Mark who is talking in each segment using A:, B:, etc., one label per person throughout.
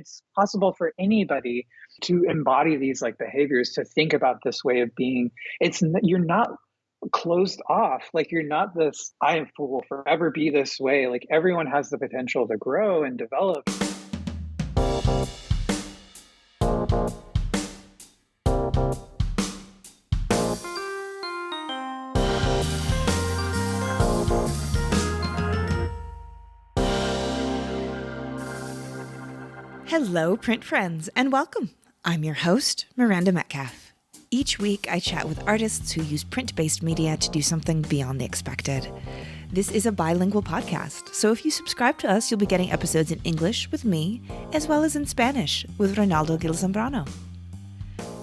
A: it's possible for anybody to embody these like behaviors, to think about this way of being. You're not closed off. Like, you're not this, I will forever be this way. Like, everyone has the potential to grow and develop.
B: Hello, print friends, and welcome. I'm your host, Miranda Metcalf. Each week, I chat with artists who use print-based media to do something beyond the expected. This is a bilingual podcast, so if you subscribe to us, you'll be getting episodes in English with me, as well as in Spanish with Ronaldo Gil Zambrano.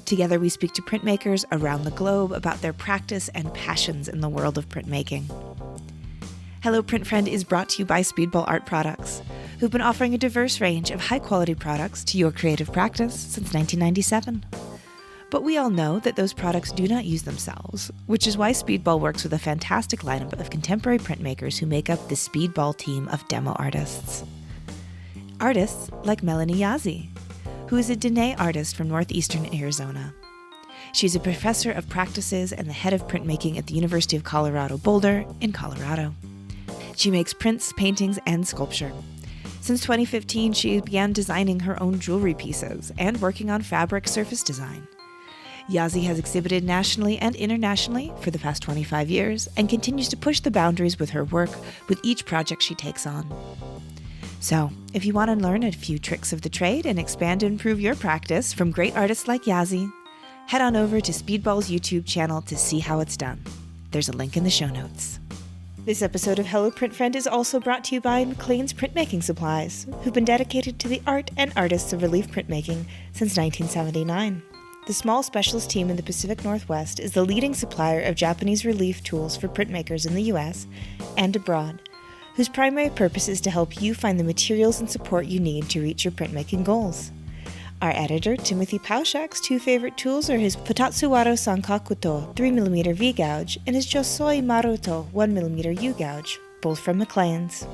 B: Together, we speak to printmakers around the globe about their practice and passions in the world of printmaking. Hello Print Friend is brought to you by Speedball Art Products, who've been offering a diverse range of high-quality products to your creative practice since 1997. But we all know that those products do not use themselves, which is why Speedball works with a fantastic lineup of contemporary printmakers who make up the Speedball team of demo artists. Artists like Melanie Yazzie, who is a Dene artist from northeastern Arizona. She's a professor of practices and the head of printmaking at the University of Colorado Boulder in Colorado. She makes prints, paintings, and sculpture. Since 2015, she began designing her own jewelry pieces and working on fabric surface design. Yazzie has exhibited nationally and internationally for the past 25 years and continues to push the boundaries with her work with each project she takes on. So, if you want to learn a few tricks of the trade and expand and improve your practice from great artists like Yazzie, head on over to Speedball's YouTube channel to see how it's done. There's a link in the show notes. This episode of Hello Print Friend is also brought to you by McLean's Printmaking Supplies, who've been dedicated to the art and artists of relief printmaking since 1979. The small specialist team in the Pacific Northwest is the leading supplier of Japanese relief tools for printmakers in the U.S. and abroad, whose primary purpose is to help you find the materials and support you need to reach your printmaking goals. Our editor, Timothy Pauschak's two favorite tools are his Potatsuwaro Sankakuto 3mm V-gouge and his Josoi Maruto 1mm U-gouge, both from McLean's.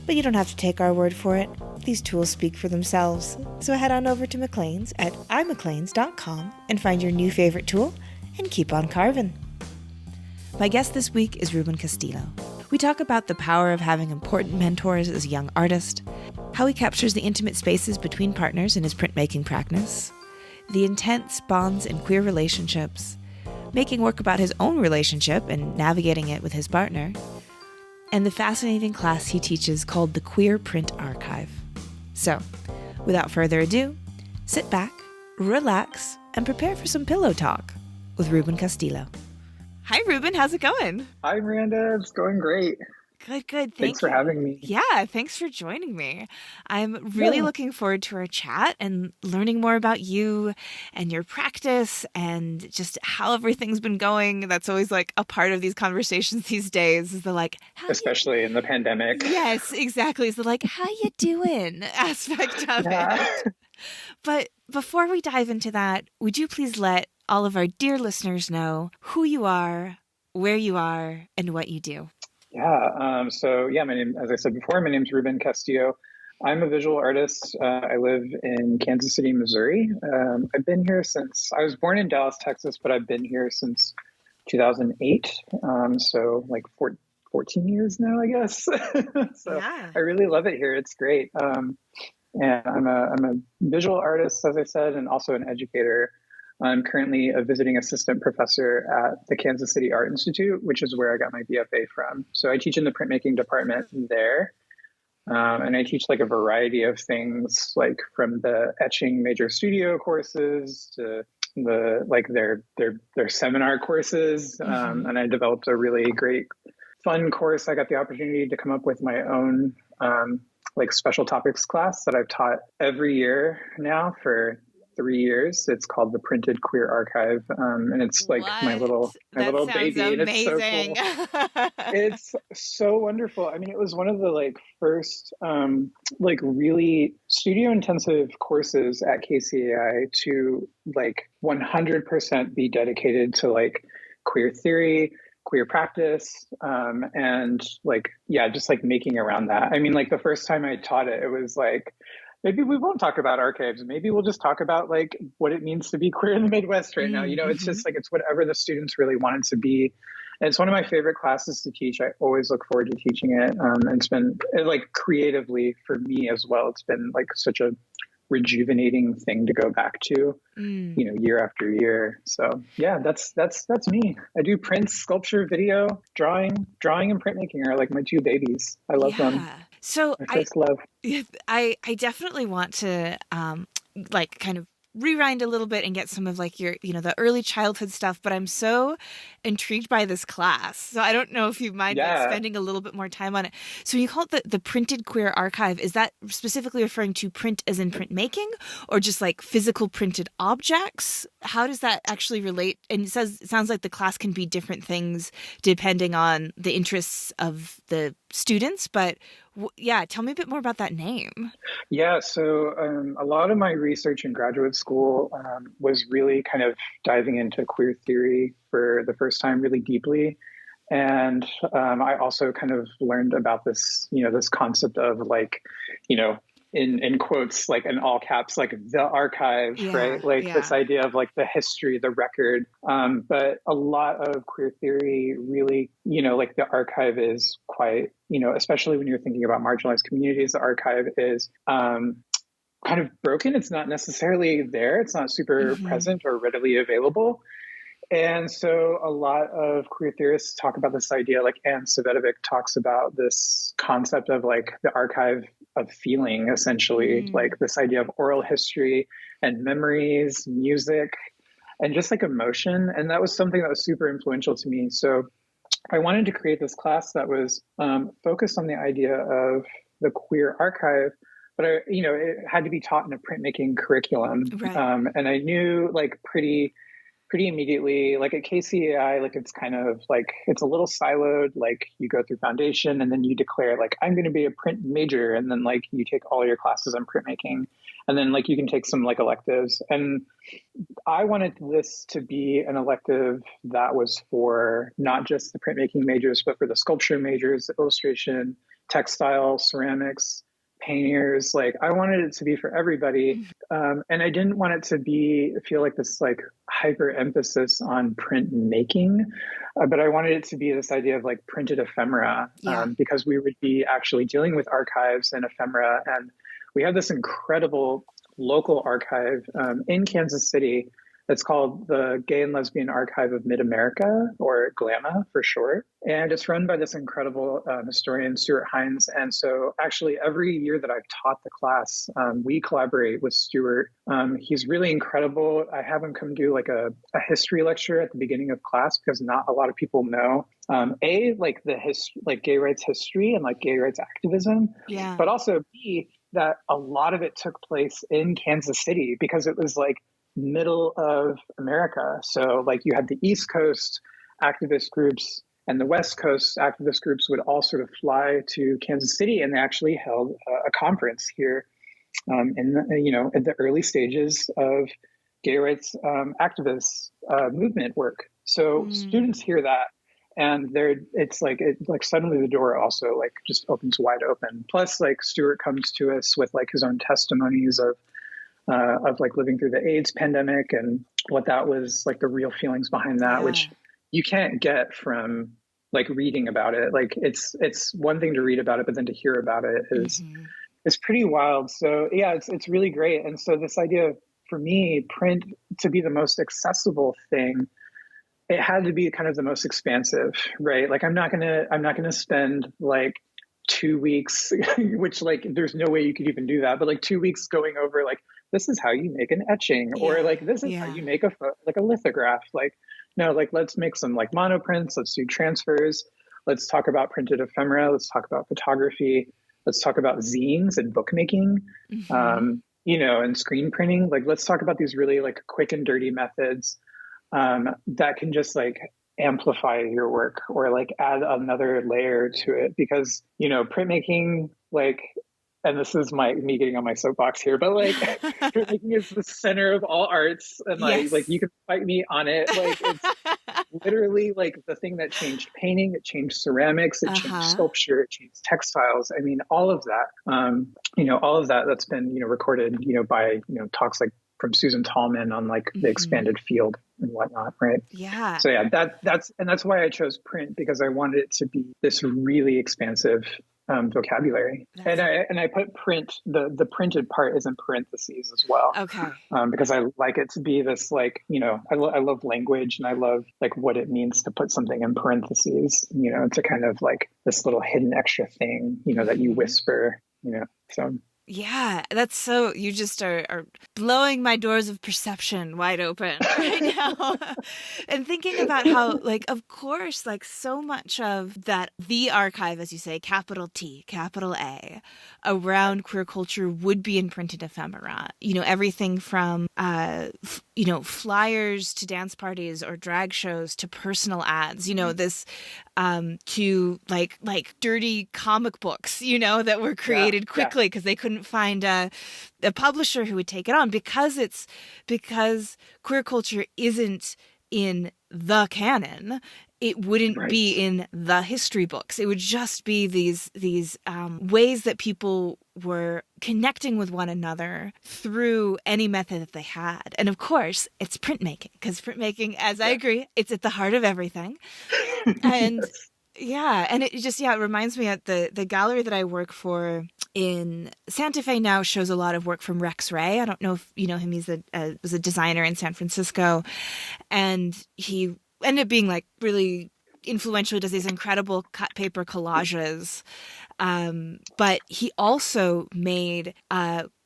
B: But you don't have to take our word for it. These tools speak for themselves. So head on over to McLean's at imcleans.com and find your new favorite tool and keep on carving. My guest this week is Ruben Castillo. We talk about the power of having important mentors as a young artist, how he captures the intimate spaces between partners in his printmaking practice, the intense bonds in queer relationships, making work about his own relationship and navigating it with his partner, and the fascinating class he teaches called the Queer Print Archive. So, without further ado, sit back, relax, and prepare for some pillow talk with Ruben Castillo. Hi, Ruben. How's it going?
A: Hi, Miranda. It's going great.
B: Good.
A: Thanks for having me.
B: Yeah, thanks for joining me. I'm really looking forward to our chat and learning more about you and your practice and just how everything's been going. That's always like a part of these conversations these days, is the like,
A: especially in the pandemic.
B: Yes, exactly. It's the like, how you doing aspect of it. But before we dive into that, would you please let all of our dear listeners know who you are, where you are, and what you do?
A: My name, as I said before, my name is Ruben Castillo. I'm a visual artist. I live in Kansas City, Missouri. I've been here since, I was born in Dallas, Texas, but I've been here since 2008. So like 14 years now, I guess. I really love it here. It's great. And I'm a visual artist, as I said, and also an educator. I'm currently a visiting assistant professor at the Kansas City Art Institute, which is where I got my BFA from. So I teach in the printmaking department there. And I teach like a variety of things, like from the etching major studio courses to their seminar courses. And I developed a really great, fun course. I got the opportunity to come up with my own special topics class that I've taught every year now for 3 years. It's called the Printed Queer Archive, and it's like my little baby,
B: amazing.
A: And it's so cool. It's so wonderful. I mean, it was one of the first really studio intensive courses at KCAI to 100% be dedicated to queer theory, queer practice, and just making around that. I mean, the first time I taught it, it was maybe we won't talk about archives. Maybe we'll just talk about like what it means to be queer in the Midwest right now. It's
B: Mm-hmm.
A: just like it's whatever the students really want it to be. And it's one of my favorite classes to teach. I always look forward to teaching it. And it's been like creatively for me as well. It's been like such a rejuvenating thing to go back to, year after year. So yeah, that's me. I do print, sculpture, video, drawing and printmaking are like my two babies. I love them.
B: Yeah. So
A: My first love.
B: I definitely want to like kind of rewind a little bit and get some of like your, the early childhood stuff, but I'm so intrigued by this class. So I don't know if you mind like spending a little bit more time on it. So you call it the Printed Queer Archive. Is that specifically referring to print as in printmaking or just like physical printed objects? How does that actually relate? And it sounds like the class can be different things depending on the interests of the students, but tell me a bit more about that name.
A: Yeah, so a lot of my research in graduate school was really kind of diving into queer theory for the first time really deeply. And I also kind of learned about this, this concept of like, in quotes, like in all caps, like the archive, right? Like this idea of like the history, the record. But a lot of queer theory really, like the archive is quite, especially when you're thinking about marginalized communities, the archive is kind of broken. It's not necessarily there. It's not super present or readily available. And so a lot of queer theorists talk about this idea, like Anne Savetovic talks about this concept of like the archive of feeling, essentially, like this idea of oral history and memories, music, and just like emotion. And that was something that was super influential to me. So I wanted to create this class that was focused on the idea of the queer archive, but it had to be taught in a printmaking curriculum.
B: Right.
A: And I knew like pretty immediately, like at KCAI, like it's kind of like, it's a little siloed, like you go through foundation and then you declare like, I'm going to be a print major. And then like you take all your classes on printmaking and then like you can take some like electives. And I wanted this to be an elective that was for not just the printmaking majors, but for the sculpture majors, illustration, textile, ceramics, painters. Like I wanted it to be for everybody. And I didn't want it to feel like this like hyper emphasis on print making, but I wanted it to be this idea of like printed ephemera, because we would be actually dealing with archives and ephemera. And we have this incredible local archive in Kansas City that's called the Gay and Lesbian Archive of Mid-America, or GLAMA for short. And it's run by this incredible historian, Stuart Hines. And so actually every year that I've taught the class, we collaborate with Stuart. He's really incredible. I have him come do like a history lecture at the beginning of class because not a lot of people know, like the history, like gay rights history and like gay rights activism, but also B, that a lot of it took place in Kansas City because it was like middle of America. So like you had the East Coast activist groups and the West Coast activist groups would all sort of fly to Kansas City, and they actually held a conference here in the, at the early stages of gay rights activist movement work. So students hear that, and it's like suddenly the door also like just opens wide open. Plus, like Stuart comes to us with like his own testimonies of like living through the AIDS pandemic and what that was like, the real feelings behind that, which you can't get from like reading about it. Like it's one thing to read about it, but then to hear about it is pretty wild. So yeah, it's really great. And so this idea of, for me, print to be the most accessible thing, it had to be kind of the most expansive, right? Like I'm not gonna spend like 2 weeks, which like there's no way you could even do that, but like 2 weeks going over like, this is how you make an etching, or like this is how you make a lithograph. Like no, like let's make some like monoprints, let's do transfers, let's talk about printed ephemera, let's talk about photography, let's talk about zines and bookmaking, and screen printing. Like let's talk about these really like quick and dirty methods that can just like amplify your work or like add another layer to it, because printmaking, like, and this is me getting on my soapbox here, but like printmaking is the center of all arts, and like you can fight me on it, like literally like the thing that changed painting, it changed ceramics, it changed
B: Uh-huh.
A: sculpture, it changed textiles. I mean, all of that, all of that that's been, recorded, by, talks like from Susan Tallman on like the
B: Hmm.
A: expanded field and whatnot. Right.
B: Yeah.
A: So yeah, that's why I chose print, because I wanted it to be this really expansive vocabulary.
B: That's
A: And I put print, the printed part is in parentheses as well,
B: okay.
A: because I like it to be this like, I love language, and I love like what it means to put something in parentheses, to kind of like this little hidden extra thing, that you
B: Hmm.
A: whisper, so.
B: Yeah, that's so, you just are blowing my doors of perception wide open right now. And thinking about how, like, of course, like so much of that, the archive, as you say, capital T, capital A, around queer culture would be in printed ephemera. Everything from, flyers to dance parties or drag shows to personal ads, this to like dirty comic books, that were
A: Yeah,
B: created
A: yeah,
B: quickly because they couldn't find a publisher who would take it on, because queer culture isn't in the canon. It wouldn't
A: right.
B: be in the history books. It would just be these ways that people were connecting with one another through any method that they had. And of course, it's printmaking, because printmaking, as I
A: Yeah.
B: agree, it's at the heart of everything. And
A: Yes.
B: yeah, and it reminds me at the gallery that I work for in Santa Fe now shows a lot of work from Rex Ray. I don't know if you know him. He's was a designer in San Francisco, and he ended up being like really influential. He does these incredible cut paper collages, but he also made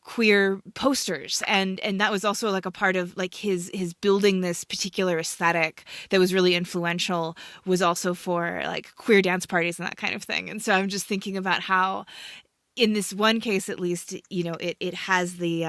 B: queer posters, and that was also like a part of like his building this particular aesthetic that was really influential, was also for like queer dance parties and that kind of thing. And so I'm just thinking about how in this one case at least, it has the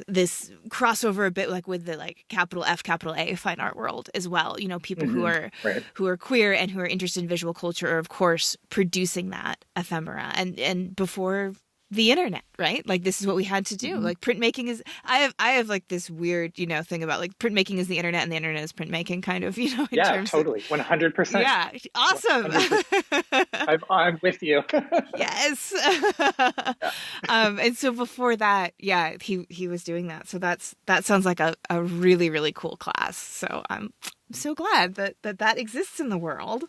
B: this crossover a bit like with the like capital F capital A fine art world as well. People who
A: Hmm.
B: are
A: Right.
B: queer and who are interested in visual culture are of course producing that ephemera, and before the internet, right? Like this is what we had to do.
A: Hmm.
B: Like printmaking is, I have like this weird, thing about like printmaking is the internet and the internet is printmaking, kind of, in
A: Yeah,
B: terms of,
A: totally. 100%.
B: yeah, awesome.
A: 100%. I'm with you.
B: Yes.
A: Yeah.
B: And so before that, yeah, he was doing that. So that sounds like a really, really cool class. So I'm so glad that exists in the world.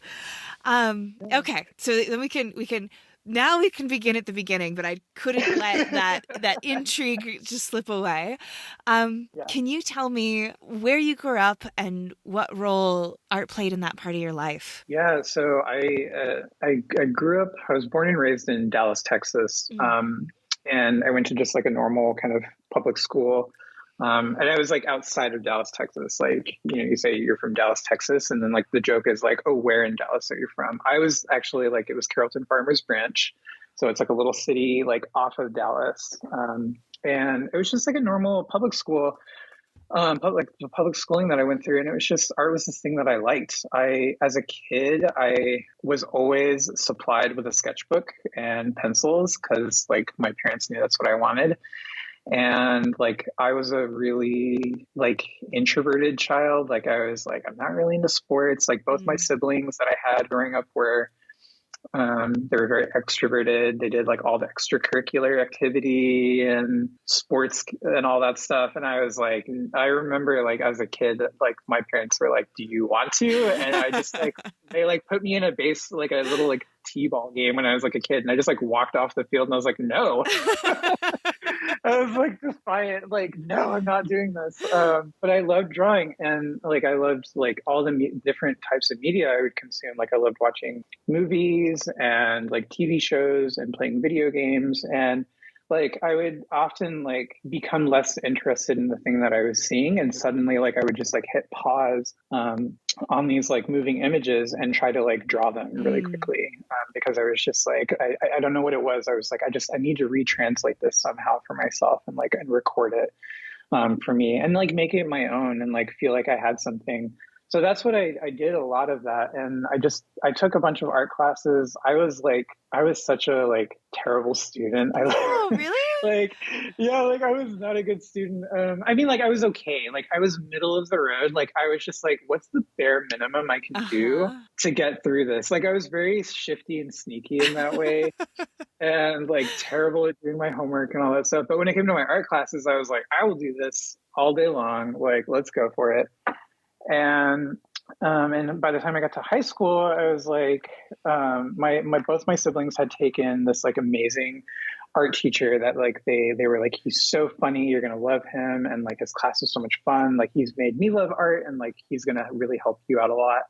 B: Okay. So then now we can begin at the beginning, but I couldn't let that intrigue just slip away.
A: Yeah.
B: Can you tell me where you grew up and what role art played in that part of your life?
A: Yeah. So I grew up. I was born and raised in Dallas, Texas,
B: Mm.
A: and I went to just like a normal kind of public school. And I was like outside of Dallas, Texas. Like, you say you're from Dallas, Texas, and then like the joke is like, oh, where in Dallas are you from? I was actually like, it was Carrollton Farmers Branch. So it's like a little city like off of Dallas. And it was just like a normal public school, like the public schooling that I went through. And it was just, art was this thing that I liked. As a kid, I was always supplied with a sketchbook and pencils because like my parents knew that's what I wanted. And like I was a really like introverted child. Like I was like, I'm not really into sports. Like both my
B: Mm.
A: siblings that I had growing up were they were very extroverted. They did like all the extracurricular activity and sports and all that stuff. And I was like, I remember like as a kid, like my parents were like, "Do you want to?" And I just like they like put me in a base like a little like t-ball game when I was like a kid, and I just like walked off the field and I was like, "No." I was like defiant, like, no, I'm not doing this. But I loved drawing, and like I loved like all the different types of media I would consume. Like I loved watching movies and like TV shows and playing video games. And like I would often like become less interested in the thing that I was seeing, and suddenly like I would just like hit pause on these like moving images and try to like draw them really
B: Mm.
A: quickly, because I was just like I don't know what it was. I was like I need to retranslate this somehow for myself and like and record it for me and like make it my own and like feel like I had something So that's what I did, a lot of that. And I took a bunch of art classes. I was such a like terrible student.
B: Oh, really?
A: Like, yeah, like I was not a good student. I mean, like I was okay. Like I was middle of the road. Like I was just like, what's the bare minimum I can do
B: Uh-huh.
A: to get through this? Like I was very shifty and sneaky in that way, and like terrible at doing my homework and all that stuff. But when it came to my art classes, I was like, I will do this all day long. Like, let's go for it. And by the time I got to high school, I was like, my both my siblings had taken this like amazing art teacher that like they were like, he's so funny, you're gonna love him, and like his class is so much fun, like he's made me love art, and like he's gonna really help you out a lot.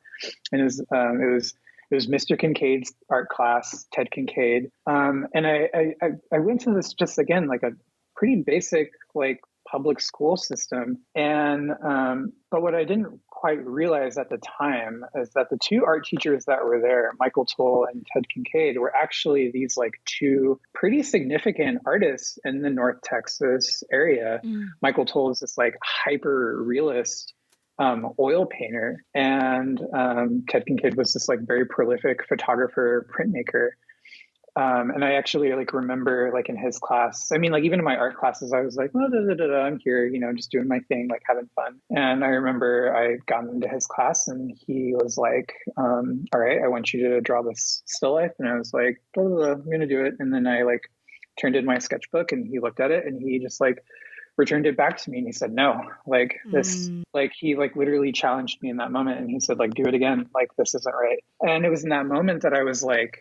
A: And it was Mr. Kincaid's art class, Ted Kincaid. And I went to this just again like a pretty basic like public school system. And but what I didn't quite realize at the time is that the two art teachers that were there, Michael Toll and Ted Kincaid, were actually these like two pretty significant artists in the North Texas area. Michael Toll is this like hyper realist oil painter, and Ted Kincaid was this like very prolific photographer, printmaker. And I actually like remember like in his class, I mean, like even in my art classes, I was like, oh, I'm here, you know, just doing my thing, like having fun. And I remember I got into his class and he was like, all right, I want you to draw this still life. And I was like, I'm going to do it. And then I like turned in my sketchbook and he looked at it and he just like returned it back to me and he said, no, like this, like he like literally challenged me in that moment. And he said, like, do it again. Like, this isn't right. And it was in that moment that I was like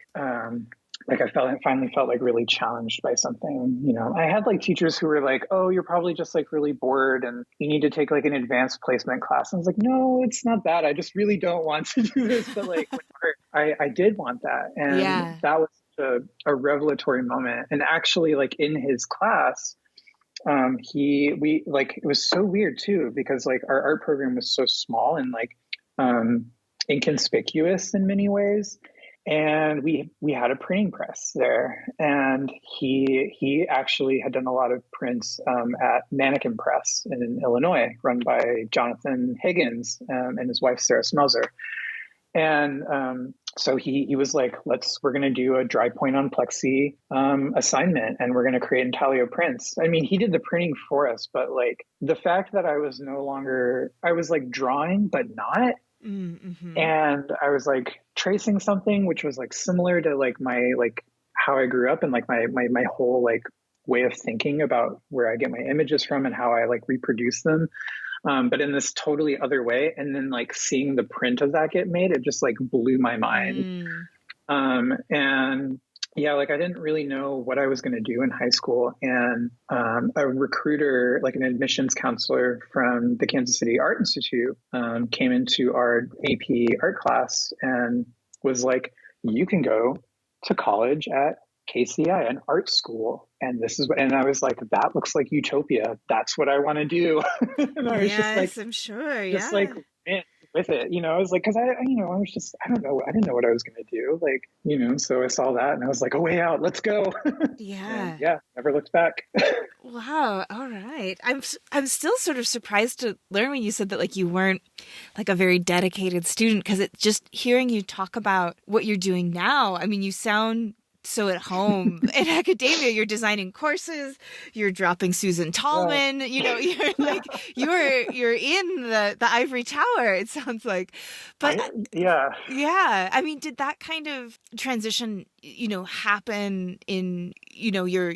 A: I finally felt like really challenged by something. You know, I had like teachers who were like, oh, you're probably just like really bored and you need to take like an advanced placement class. And I was like, no, it's not that. I just really don't want to do this. But like, I did want that. And that was a revelatory moment. And actually like in his class, we like, it was so weird too, because like our art program was so small and like inconspicuous in many ways. And we had a printing press there, and he actually had done a lot of prints at Mannequin Press in Illinois, run by Jonathan Higgins and his wife Sarah Smelzer. And so he was like, we're going to do a dry point on plexi assignment, and we're going to create intaglio prints. I mean, he did the printing for us, but like the fact that I was like drawing but not. Mm-hmm. And I was like tracing something which was like similar to like my like how I grew up and like my whole like way of thinking about where I get my images from and how I like reproduce them, but in this totally other way. And then like seeing the print of that get made, it just like blew my mind. And yeah, like I didn't really know what I was going to do in high school. And a recruiter, like an admissions counselor from the Kansas City Art Institute, came into our AP art class and was like, you can go to college at KCI, an art school. And and I was like, that looks like utopia. That's what I want to do. And I was just like,
B: I'm sure.
A: Just like, man, with it, you know, I was like, cause I didn't know what I was going to do. Like, you know, so I saw that and I was like, a way out, let's go.
B: Yeah.
A: Yeah. Never looked back.
B: Wow. All right. I'm still sort of surprised to learn when you said that like you weren't like a very dedicated student, because it's just hearing you talk about what you're doing now. I mean, you sound so at home in academia. You're designing courses, you're dropping Susan Tallman, you know, you're like, you're in the ivory tower, it sounds like. But yeah. I mean, did that kind of transition, you know, happen in, you know, your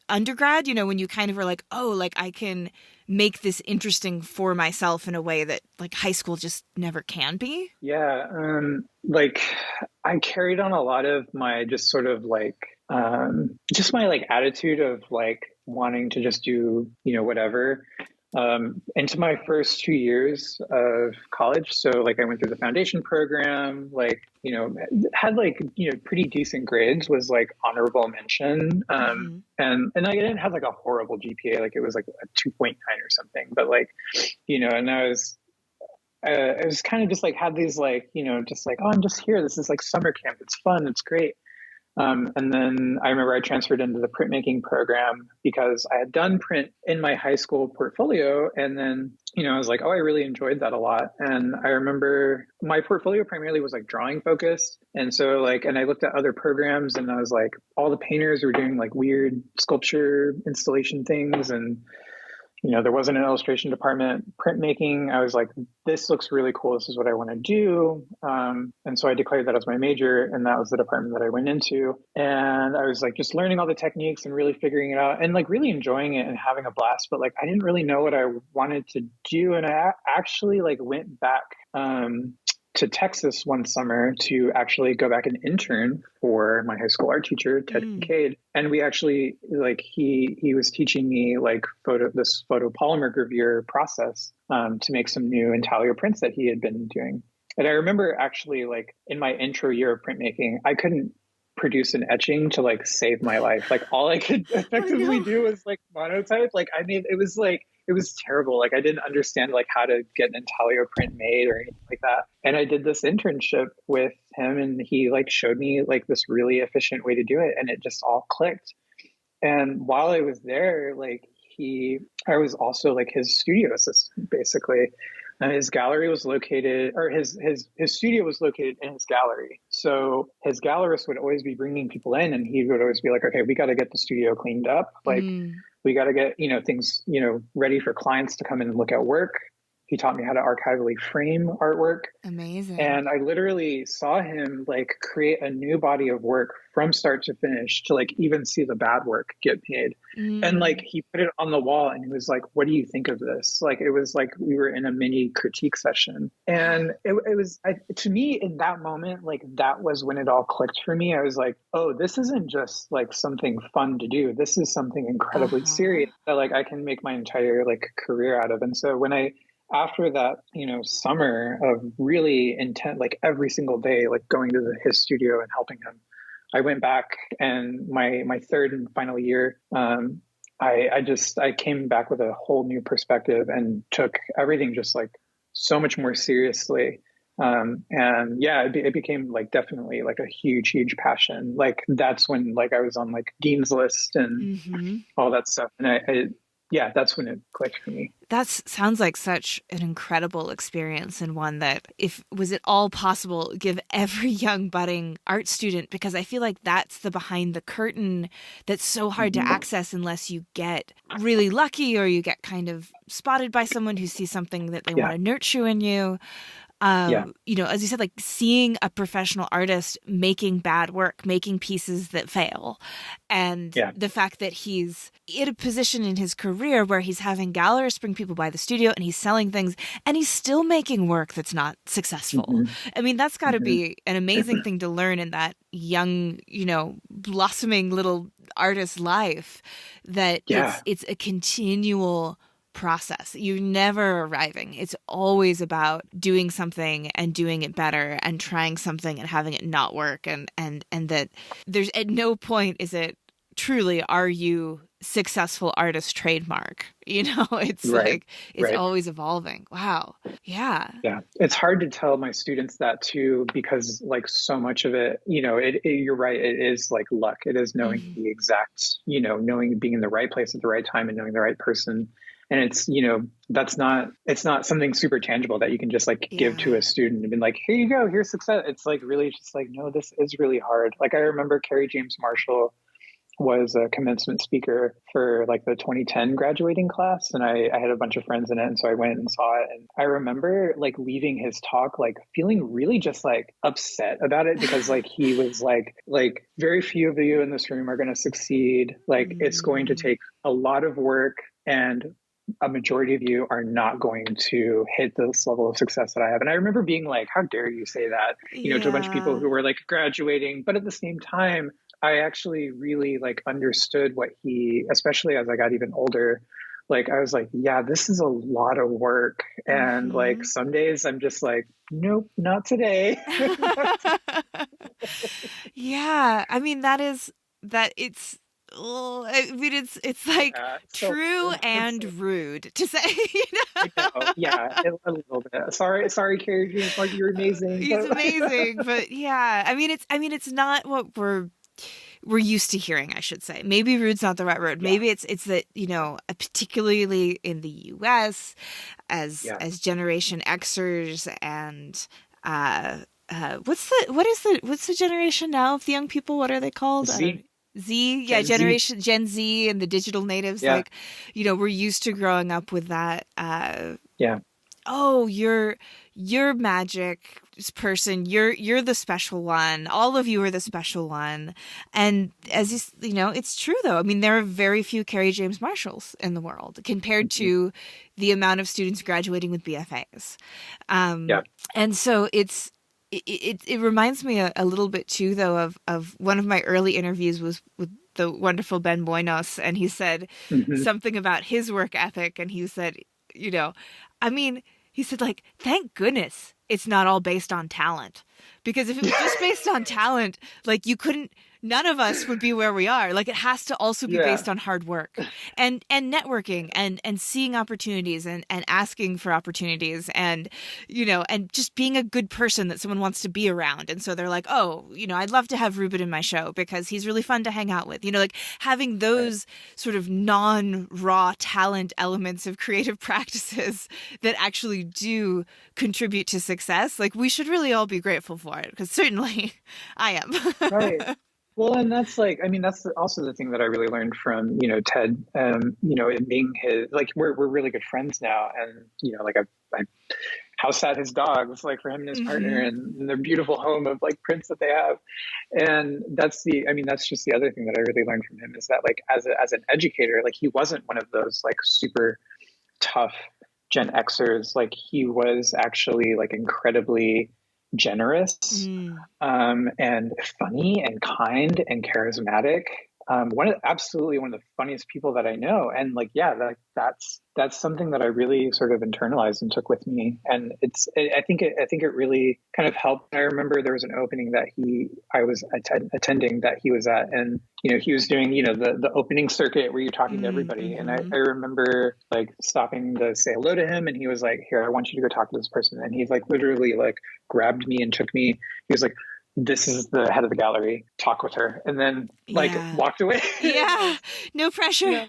B: undergrad, you know, when you kind of were like, oh, like I can make this interesting for myself in a way that like high school just never can be?
A: Yeah. Like I carried on a lot of my just sort of like, just my like attitude of like wanting to just do, you know, whatever. Into my first 2 years of college. So like I went through the foundation program, like, you know, had like, you know, pretty decent grades, was like honorable mention. And I didn't have like a horrible GPA, like it was like a 2.9 or something, but like, you know, and I was kind of just like had these like, you know, just like, oh, I'm just here. This is like summer camp. It's fun. It's great. And then I remember I transferred into the printmaking program because I had done print in my high school portfolio. And then, I was like, oh, I really enjoyed that a lot. And I remember my portfolio primarily was like drawing focused. And so and I looked at other programs and I was like, all the painters were doing like weird sculpture installation things. And there wasn't an illustration department. Printmaking, I was like, this looks really cool. This is what I want to do. And so I declared that as my major, and that was the department that I went into. And I was like just learning all the techniques and really figuring it out and like really enjoying it and having a blast. But like I didn't really know what I wanted to do. And I actually like went back to Texas one summer to actually go back and intern for my high school art teacher, Ted Kincaid. And we actually he was teaching me like this photopolymer gravure process to make some new intaglio prints that he had been doing. And I remember actually like in my intro year of printmaking, I couldn't produce an etching to like save my life. Like all I could effectively do was like monotype. Like it was terrible. Like I didn't understand like how to get an intaglio print made or anything like that. And I did this internship with him and he like showed me like this really efficient way to do it. And it just all clicked. And while I was there, I was also like his studio assistant basically. And his gallery was located, or his studio was located in his gallery. So his gallerist would always be bringing people in and he would always be like, okay, we got to get the studio cleaned up. Like we got to get, things, ready for clients to come in and look at work. He taught me how to archivally frame artwork.
B: Amazing.
A: And I literally saw him like create a new body of work from start to finish to like even see the bad work get made. And like he put it on the wall and he was like, what do you think of this? Like it was like we were in a mini critique session. And it was to me in that moment, like that was when it all clicked for me. I was like, oh, this isn't just like something fun to do. This is something incredibly serious that like I can make my entire like career out of. And so after that, summer of really intense, like every single day, like going to his studio and helping him, I went back and my third and final year, I came back with a whole new perspective and took everything just like so much more seriously. And yeah, it became like definitely like a huge, huge passion. Like that's when like I was on like Dean's List and all that stuff. And yeah, that's when it clicked for me.
B: That sounds like such an incredible experience and one that was it all possible, give every young budding art student, because I feel like that's the behind the curtain that's so hard to access unless you get really lucky or you get kind of spotted by someone who sees something that they want to nurture in you. As you said, like seeing a professional artist making bad work, making pieces that fail. And the fact that he's in a position in his career where he's having gallerists bring people by the studio and he's selling things and he's still making work that's not successful. I mean, that's got to be an amazing thing to learn in that young, blossoming little artist's life, that it's a continual process. You're never arriving. It's always about doing something and doing it better and trying something and having it not work. And that there's at no point is it truly, are you successful artist trademark? It's like, it's always evolving. Wow. Yeah.
A: Yeah. It's hard to tell my students that too, because like so much of it, you're right. It is like luck. It is knowing the exact, knowing being in the right place at the right time and knowing the right person. And it's, it's not something super tangible that you can just like give to a student and be like, here you go, here's success. It's like really just like, no, this is really hard. Like I remember Carrie James Marshall was a commencement speaker for like the 2010 graduating class. And I had a bunch of friends in it. And so I went and saw it. And I remember like leaving his talk, like feeling really just like upset about it because like he was like very few of you in this room are going to succeed. Like it's going to take a lot of work and a majority of you are not going to hit this level of success that I have. And I remember being like, how dare you say that, to a bunch of people who were like graduating. But at the same time, I actually really like understood what especially as I got even older, like I was like, yeah, this is a lot of work. And like some days I'm just like, nope, not today.
B: Yeah. I mean, it's like true and rude to say.
A: I know. Yeah, a little bit. Sorry, Carrie James, like you're amazing.
B: He's amazing, but yeah, I mean, it's not what we're we're used to hearing, I should say. Maybe rude's not the right word. Maybe it's that, particularly in the US as Generation Xers and what's the generation now of the young people? What are they called?
A: Z.
B: Gen Z and the digital natives.
A: Yeah.
B: Like, we're used to growing up with that.
A: Yeah.
B: Oh, you're magic person. You're the special one. All of you are the special one. And as it's true though. I mean, there are very few Carrie James Marshalls in the world compared to the amount of students graduating with BFAs. And so it reminds me a little bit too, though, of one of my early interviews was with the wonderful Ben Buenos, and he said something about his work ethic, and he said, he said, like, thank goodness it's not all based on talent, because if it was just based on talent, like, none of us would be where we are. Like, it has to also be based on hard work and networking and seeing opportunities and asking for opportunities and, and just being a good person that someone wants to be around. And so they're like, oh, I'd love to have Ruben in my show because he's really fun to hang out with, like having those sort of non-raw talent elements of creative practices that actually do contribute to success. Like, we should really all be grateful for it, because certainly I am.
A: Right. Well, and that's that's also the thing that I really learned from, Ted, it being we're really good friends now. And, I house sat his dogs, like, for him and his partner, and their beautiful home of like prints that they have. And that's just the other thing that I really learned from him, is that, like, as an educator, like, he wasn't one of those like super tough Gen Xers. Like, he was actually like incredibly generous and funny and kind and charismatic. Absolutely one of the funniest people that I know. And like, that's something that I really sort of internalized and took with me. And I think it really kind of helped. I remember there was an opening that I was attending that he was at, and he was doing the opening circuit where you're talking to everybody. And I remember like stopping to say hello to him, and he was like, "Here, I want you to go talk to this person." And he's like literally like grabbed me and took me. He was like, "This is the head of the gallery, talk with her," and then walked away.
B: No pressure.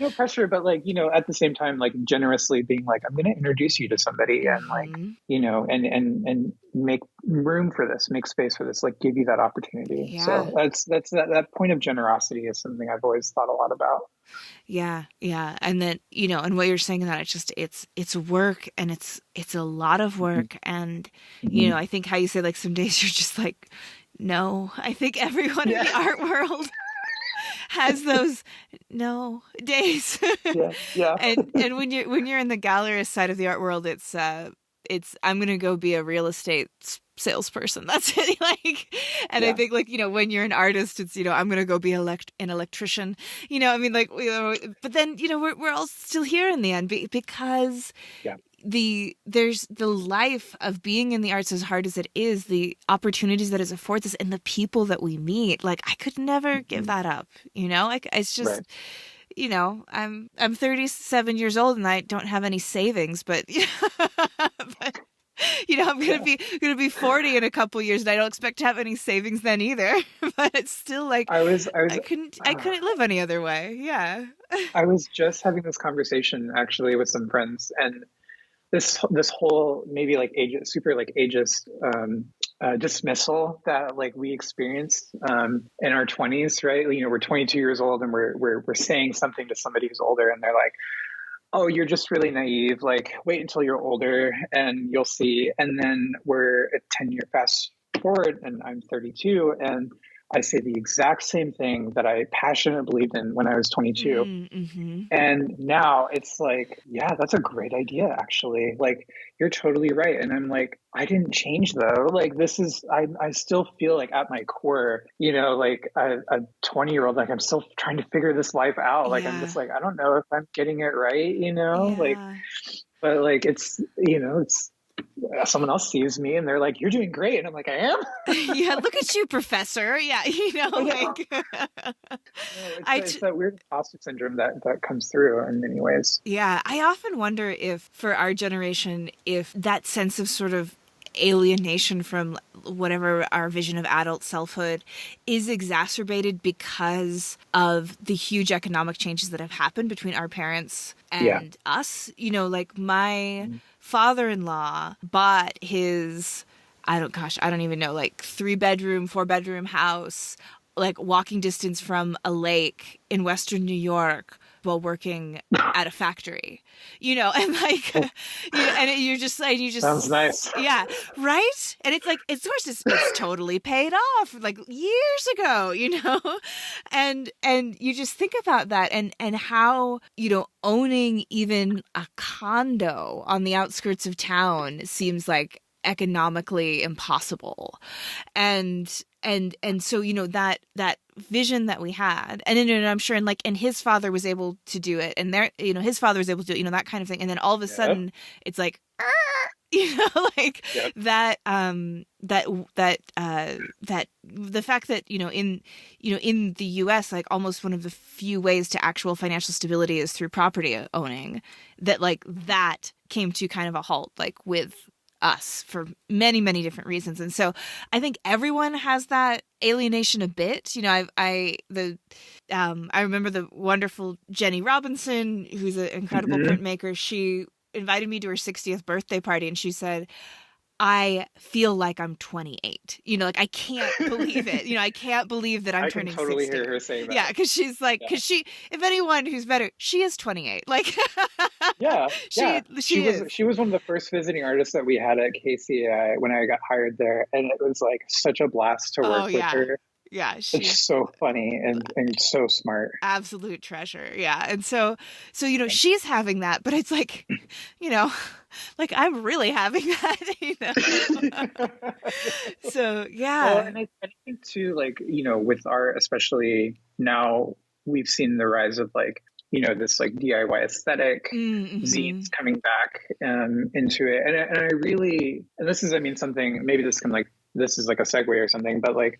A: No pressure, but like, at the same time, like, generously being like, "I'm going to introduce you to somebody," and like, and make room for this, make space for this, like, give you that opportunity. So that point of generosity is something I've always thought a lot about.
B: Yeah. And then, and what you're saying that it's work, and it's a lot of work. And, I think how you say, like, some days you're just like, no. I think everyone in the art world has those no days.
A: Yeah.
B: And when you're in the gallerist side of the art world, it's I'm going to go be a real estate salesperson. That's it. Like, and I think, like, when you're an artist, it's, I'm going to go be an electrician, but then, we're all still here in the end because there's the life of being in the arts, as hard as it is, the opportunities that it affords us and the people that we meet. Like, I could never give that up, like, it's just, I'm 37 years old and I don't have any savings, but, but I'm gonna be 40 in a couple years, and I don't expect to have any savings then either. But it's still like I couldn't live any other way. Yeah.
A: I was just having this conversation actually with some friends, and this whole maybe like super like ageist dismissal that like we experienced in our 20s, right? We're 22 years old and we're saying something to somebody who's older, and they're like, "Oh, you're just really naive. Like, wait until you're older and you'll see." And then we're a 10-year fast forward, and I'm 32, and I say the exact same thing that I passionately believed in when I was 22. And now it's like, yeah, that's a great idea, actually. Like, you're totally right. And I'm like, I didn't change though. Like, I still feel like at my core, like a 20-year-old, like, I'm still trying to figure this life out. Like, I'm just like, I don't know if I'm getting it right, like, but like, it's someone else sees me and they're like, "You're doing great," and I'm like, "I am."
B: Yeah, look at you, professor. Yeah, like
A: it's that weird imposter syndrome that comes through in many ways.
B: Yeah, I often wonder if for our generation, if that sense of sort of alienation from whatever our vision of adult selfhood is exacerbated because of the huge economic changes that have happened between our parents and us. You know, like my father-in-law bought his, I don't even know, like 3-bedroom, 4-bedroom house, like walking distance from a lake in Western New York while working at a factory, you know, and like, you know, and you just
A: sounds nice.
B: Yeah. Right. And it's like, of course it's totally paid off like years ago, you know, and you just think about that and how, you know, owning even a condo on the outskirts of town seems like economically impossible. And so, you know, that vision that we had, and I'm sure, and his father was able to do it, and you know, his father was able to do it, you know, that kind of thing. And then all of a sudden it's like, you know, like that the fact that, you know, in the US, like almost one of the few ways to actual financial stability is through property owning, that like that came to kind of a halt, like with us for many, many different reasons. And so I think everyone has that alienation a bit. You know, I remember the wonderful Jenny Robinson, who's an incredible printmaker. She invited me to her 60th birthday party and she said, I feel like I'm 28. You know, like I can't believe it. You know, I can't believe that I'm turning 60. I can totally
A: hear her saying that.
B: Yeah, because she's like, because she, if anyone who's better, she is 28. Like,
A: she was one of the first visiting artists that we had at KCI when I got hired there, and it was like such a blast to work with her.
B: Yeah,
A: it's so funny and so smart.
B: Absolute treasure. Yeah, and so you know, she's having that, but it's like, you know, like I'm really having that, you know. So yeah.
A: Well, and I think too, like, you know, with art, especially now, we've seen the rise of like, you know, this like DIY aesthetic, zines coming back into it, and I really, and this is, I mean, something, maybe this is like a segue or something, but like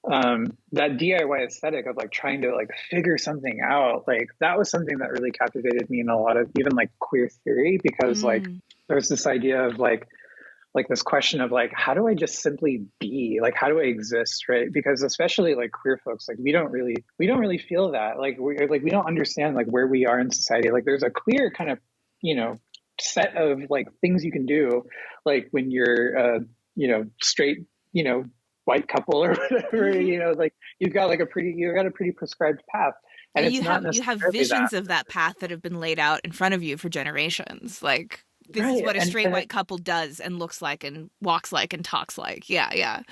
A: that DIY aesthetic of like trying to like figure something out, like that was something that really captivated me in a lot of even like queer theory, because like there's this idea of like this question of like, how do I just simply be, like how do I exist, right? Because especially like queer folks, like we don't really feel that, like we don't understand like where we are in society. Like there's a clear kind of, you know, set of like things you can do, like when you're you know, straight, you know, white couple or whatever, you know, like you've got a pretty prescribed path, and
B: you have visions of that path that have been laid out in front of you for generations. Like this is what a straight white couple does and looks like and walks like and talks like. Yeah.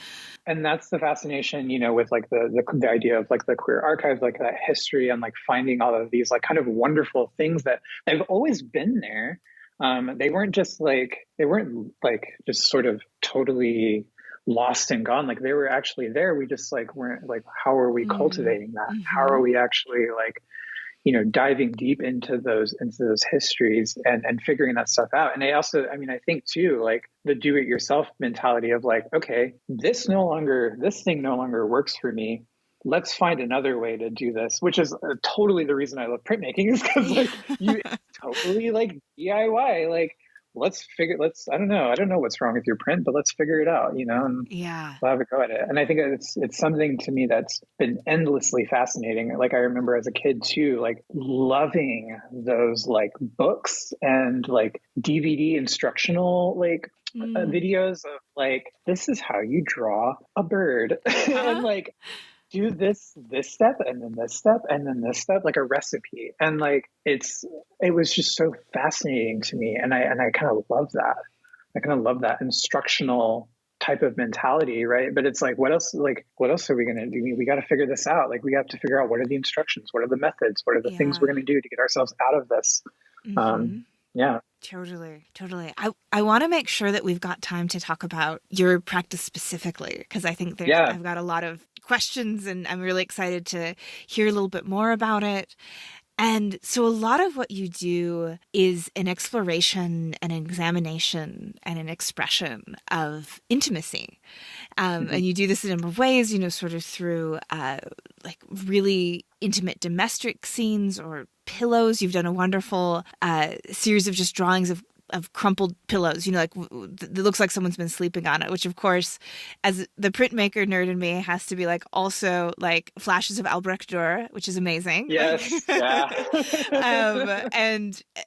A: And that's the fascination, you know, with like the idea of like the queer archive, like that history, and like finding all of these like kind of wonderful things that they've always been there. They weren't just just sort of totally lost and gone. Like they were actually there. We just like weren't like, how are we cultivating that? How are we actually like, you know, diving deep into those histories and figuring that stuff out? And I also, I mean, I think too, like the do-it-yourself mentality of like, okay, this thing no longer works for me. Let's find another way to do this, which is totally the reason I love printmaking, is because like you totally like DIY, like I don't know what's wrong with your print, but let's figure it out, you know, and we'll have a go at it. And I think it's something to me that's been endlessly fascinating. Like I remember as a kid too, like loving those like books and like DVD instructional like videos of like, this is how you draw a bird and like do this step and then this step and then this step, like a recipe. And like it was just so fascinating to me, and I kind of love that. I kind of love that instructional type of mentality, right? But it's like, what else are we going to do? We got to figure this out. Like we have to figure out, what are the instructions, what are the methods, what are the things we're going to do to get ourselves out of this. Yeah.
B: Totally. I want to make sure that we've got time to talk about your practice specifically, because I think I've got a lot of questions and I'm really excited to hear a little bit more about it. And so a lot of what you do is an exploration, an examination, and an expression of intimacy. And you do this in a number of ways, you know, sort of through like really intimate domestic scenes or pillows. You've done a wonderful series of just drawings of of crumpled pillows, like it looks like someone's been sleeping on it, which of course, as the printmaker nerd in me, has to be like also like flashes of Albrecht Dürer, which is amazing.
A: Yes. Yeah.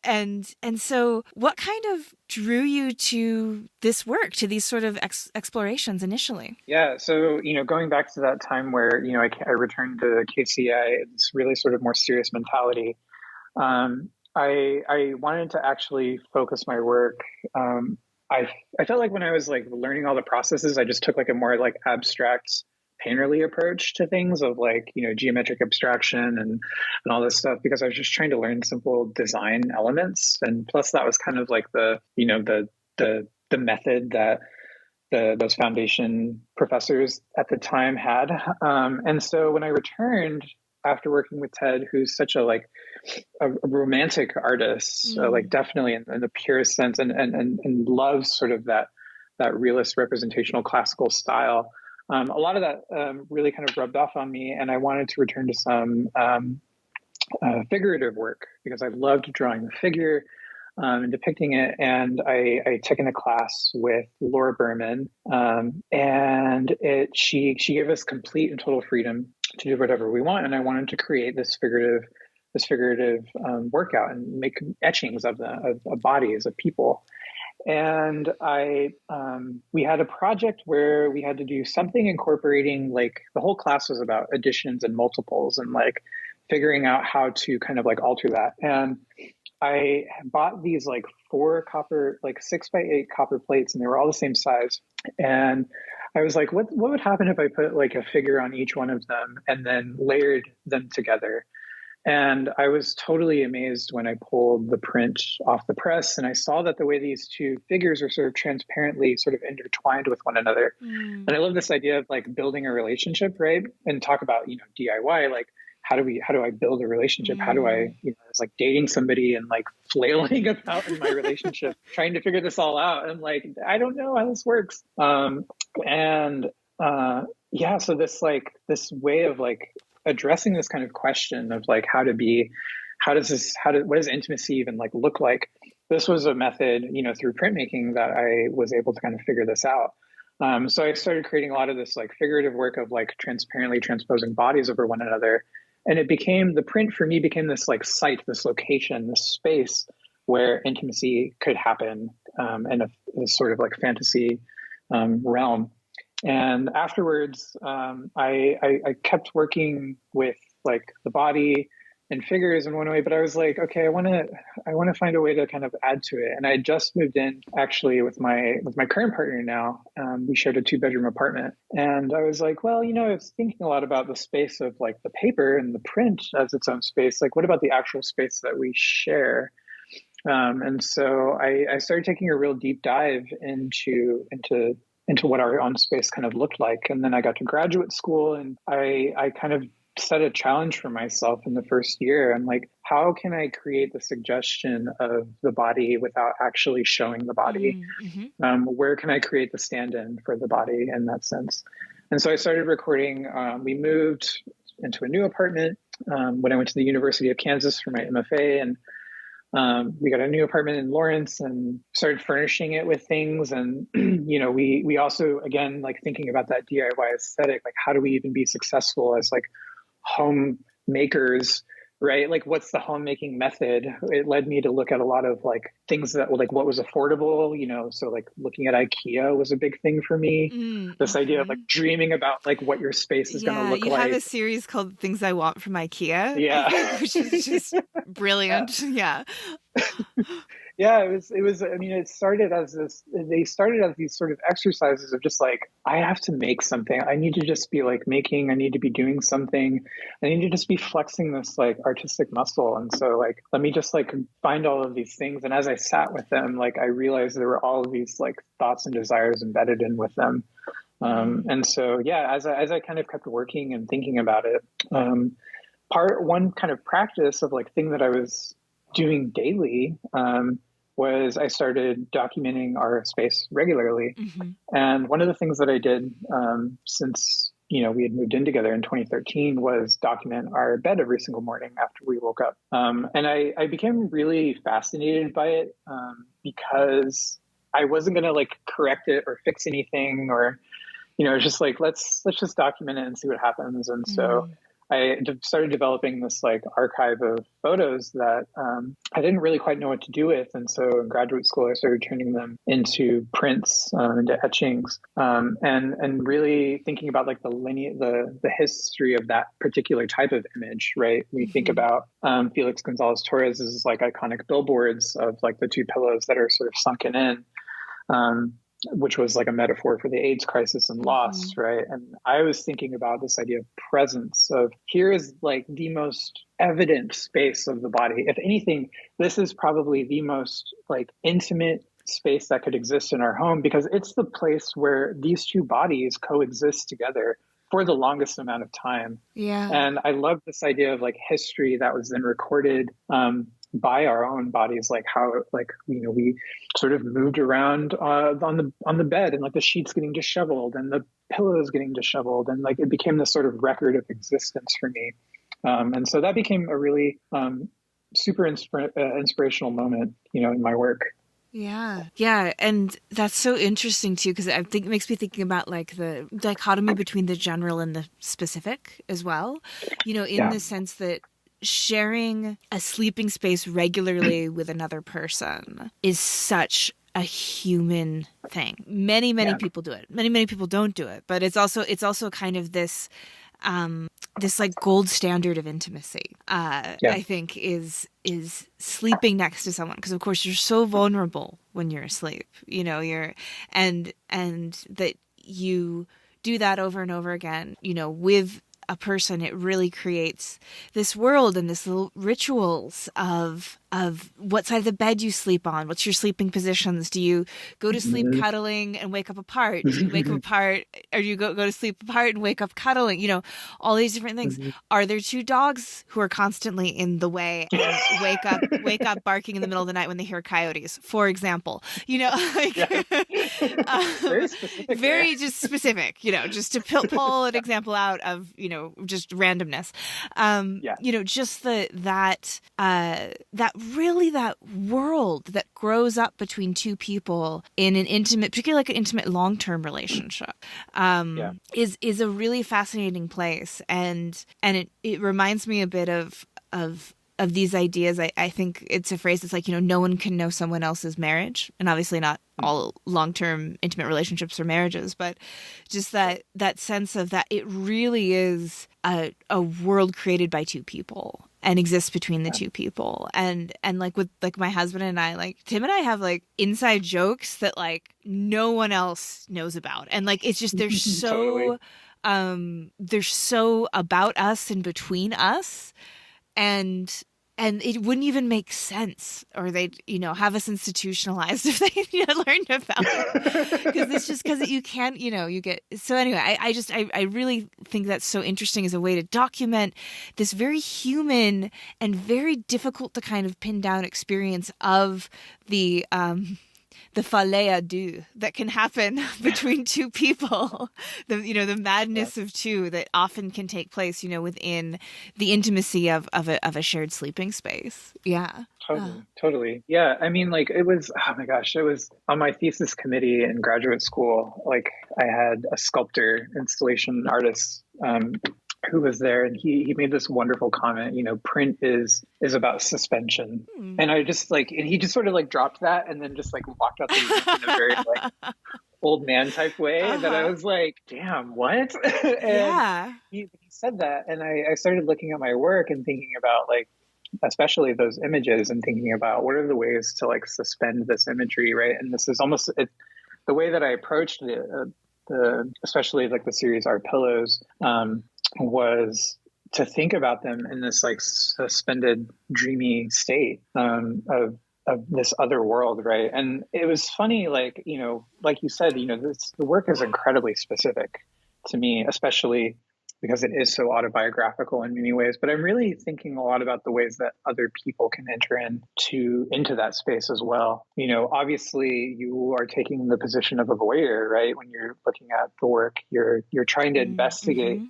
B: And so what kind of drew you to this work, to these sort of explorations initially?
A: Yeah. So, going back to that time where, I returned to KCI, it's really sort of more serious mentality. I wanted to actually focus my work. I felt like when I was like learning all the processes, I just took like a more like abstract painterly approach to things of like, geometric abstraction and all this stuff, because I was just trying to learn simple design elements. And plus that was kind of like the method that those foundation professors at the time had. And so when I returned after working with Ted, who's such a romantic artist, like definitely in the purest sense, and loves sort of that realist representational classical style. A lot of that really kind of rubbed off on me, and I wanted to return to some figurative work because I loved drawing the figure and depicting it. And I took in a class with Laura Berman, and she gave us complete and total freedom to do whatever we want. And I wanted to create this figurative workout and make etchings of bodies of people. And we had a project where we had to do something incorporating, like the whole class was about additions and multiples and like figuring out how to kind of like alter that. And I bought these like 6x8 copper plates, and they were all the same size. And I was like, what would happen if I put like a figure on each one of them and then layered them together? And I was totally amazed when I pulled the print off the press and I saw that the way these two figures are sort of transparently sort of intertwined with one another. And I love this idea of like building a relationship, right? And talk about, DIY, like how do I build a relationship? How do I, it's like dating somebody and like flailing about in my relationship, trying to figure this all out. And like, I don't know how this works. So this way of like addressing this kind of question of like what does intimacy even like look like? This was a method, through printmaking that I was able to kind of figure this out. So I started creating a lot of this like figurative work of like transparently transposing bodies over one another. And the print for me became this like site, this location, this space where intimacy could happen in a sort of like fantasy realm. And afterwards, I kept working with like the body and figures in one way, but I was like, okay, I want to find a way to kind of add to it. And I just moved in actually with my current partner now. We shared a 2-bedroom apartment, and I was like, well, I was thinking a lot about the space of like the paper and the print as its own space. Like, what about the actual space that we share? And so I started taking a real deep dive into what our own space kind of looked like. And then I got to graduate school, and I kind of set a challenge for myself in the first year. I'm like, how can I create the suggestion of the body without actually showing the body? Where can I create the stand-in for the body in that sense? And so I started recording. We moved into a new apartment when I went to the University of Kansas for my MFA, and we got a new apartment in Lawrence and started furnishing it with things. And, we also, again, like thinking about that DIY aesthetic, like how do we even be successful as like homemakers, right? Like what's the homemaking method? It led me to look at a lot of like things that like what was affordable, so like looking at IKEA was a big thing for me. This idea of like dreaming about like what your space is going to look like.
B: You have a series called Things I Want from IKEA,
A: yeah,
B: which is just brilliant. Yeah.
A: Yeah, it was. I mean, they started as these sort of exercises of just like, I have to make something. I need to just be like making. I need to be doing something. I need to just be flexing this like artistic muscle. And so like, let me just like find all of these things. And as I sat with them, like I realized there were all of these like thoughts and desires embedded in with them. And so yeah, as I kind of kept working and thinking about it, one kind of practice of like thing that I was doing daily was I started documenting our space regularly. And one of the things that I did since we had moved in together in 2013 was document our bed every single morning after we woke up. And I became really fascinated by it because I wasn't going to like correct it or fix anything or, it's just like, let's just document it and see what happens. And so I started developing this like archive of photos that I didn't really quite know what to do with. And so in graduate school, I started turning them into prints, into etchings, and really thinking about like the history of that particular type of image, right? We think about Felix Gonzalez Torres's like iconic billboards of like the two pillows that are sort of sunken in. Which was like a metaphor for the AIDS crisis and loss, right? And I was thinking about this idea of presence, of here is like the most evident space of the body. If anything, this is probably the most like intimate space that could exist in our home because it's the place where these two bodies coexist together for the longest amount of time.
B: Yeah.
A: And I love this idea of like history that was then recorded by our own bodies, like how like we sort of moved around on the bed and like the sheets getting disheveled and the pillows getting disheveled, and like it became this sort of record of existence for me. And so that became a really super inspirational moment, in my work.
B: Yeah. Yeah. And that's so interesting too, because I think it makes me thinking about like the dichotomy between the general and the specific as well, in the sense that sharing a sleeping space regularly with another person is such a human thing. Many people do it. Many people don't do it, but it's also kind of this this like gold standard of intimacy. I think is sleeping next to someone, because of course you're so vulnerable when you're asleep. You're and that you do that over and over again, with a person. It really creates this world and this little rituals of what side of the bed you sleep on. What's your sleeping positions? Do you go to sleep cuddling and wake up apart? Do you wake up apart, or do you go to sleep apart and wake up cuddling? All these different things. Are there two dogs who are constantly in the way and wake up barking in the middle of the night when they hear coyotes, for example?
A: Very specific.
B: Very just specific. Just to pull an example out of just randomness. Just that world that grows up between two people in an intimate, particularly like an intimate long-term relationship, is a really fascinating place. And it reminds me a bit of these ideas. I think it's a phrase that's like, no one can know someone else's marriage. And obviously not all long-term intimate relationships or marriages, but just that sense of that it really is a world created by two people and exists between the two people. And like with like my husband and I, like Tim and I have like inside jokes that like no one else knows about. And like, it's just, they're so, they're so about us and between us. And it wouldn't even make sense, or they'd, have us institutionalized if they learned about it. Because it's just because you can't, you get. So anyway, I really think that's so interesting as a way to document this very human and very difficult to kind of pin down experience of the folie à deux that can happen between two people, the madness of two that often can take place, within the intimacy of a shared sleeping space. Yeah.
A: Totally. Yeah. I mean, like it was on my thesis committee in graduate school. Like I had a sculptor, installation artist, who was there, and he made this wonderful comment, print is about suspension. And I just like, and he just sort of like dropped that and then just like walked out the room in a very like old man type way that I was like, damn, what? And he said that, and I started looking at my work and thinking about like, especially those images, and thinking about what are the ways to like suspend this imagery, right? And this is almost the way that I approached it, especially like the series Our Pillows, was to think about them in this like suspended, dreamy state of this other world, right? And it was funny, like like you said, the work is incredibly specific to me, especially because it is so autobiographical in many ways. But I'm really thinking a lot about the ways that other people can enter into that space as well. Obviously you are taking the position of a voyeur, right? When you're looking at the work, you're trying to investigate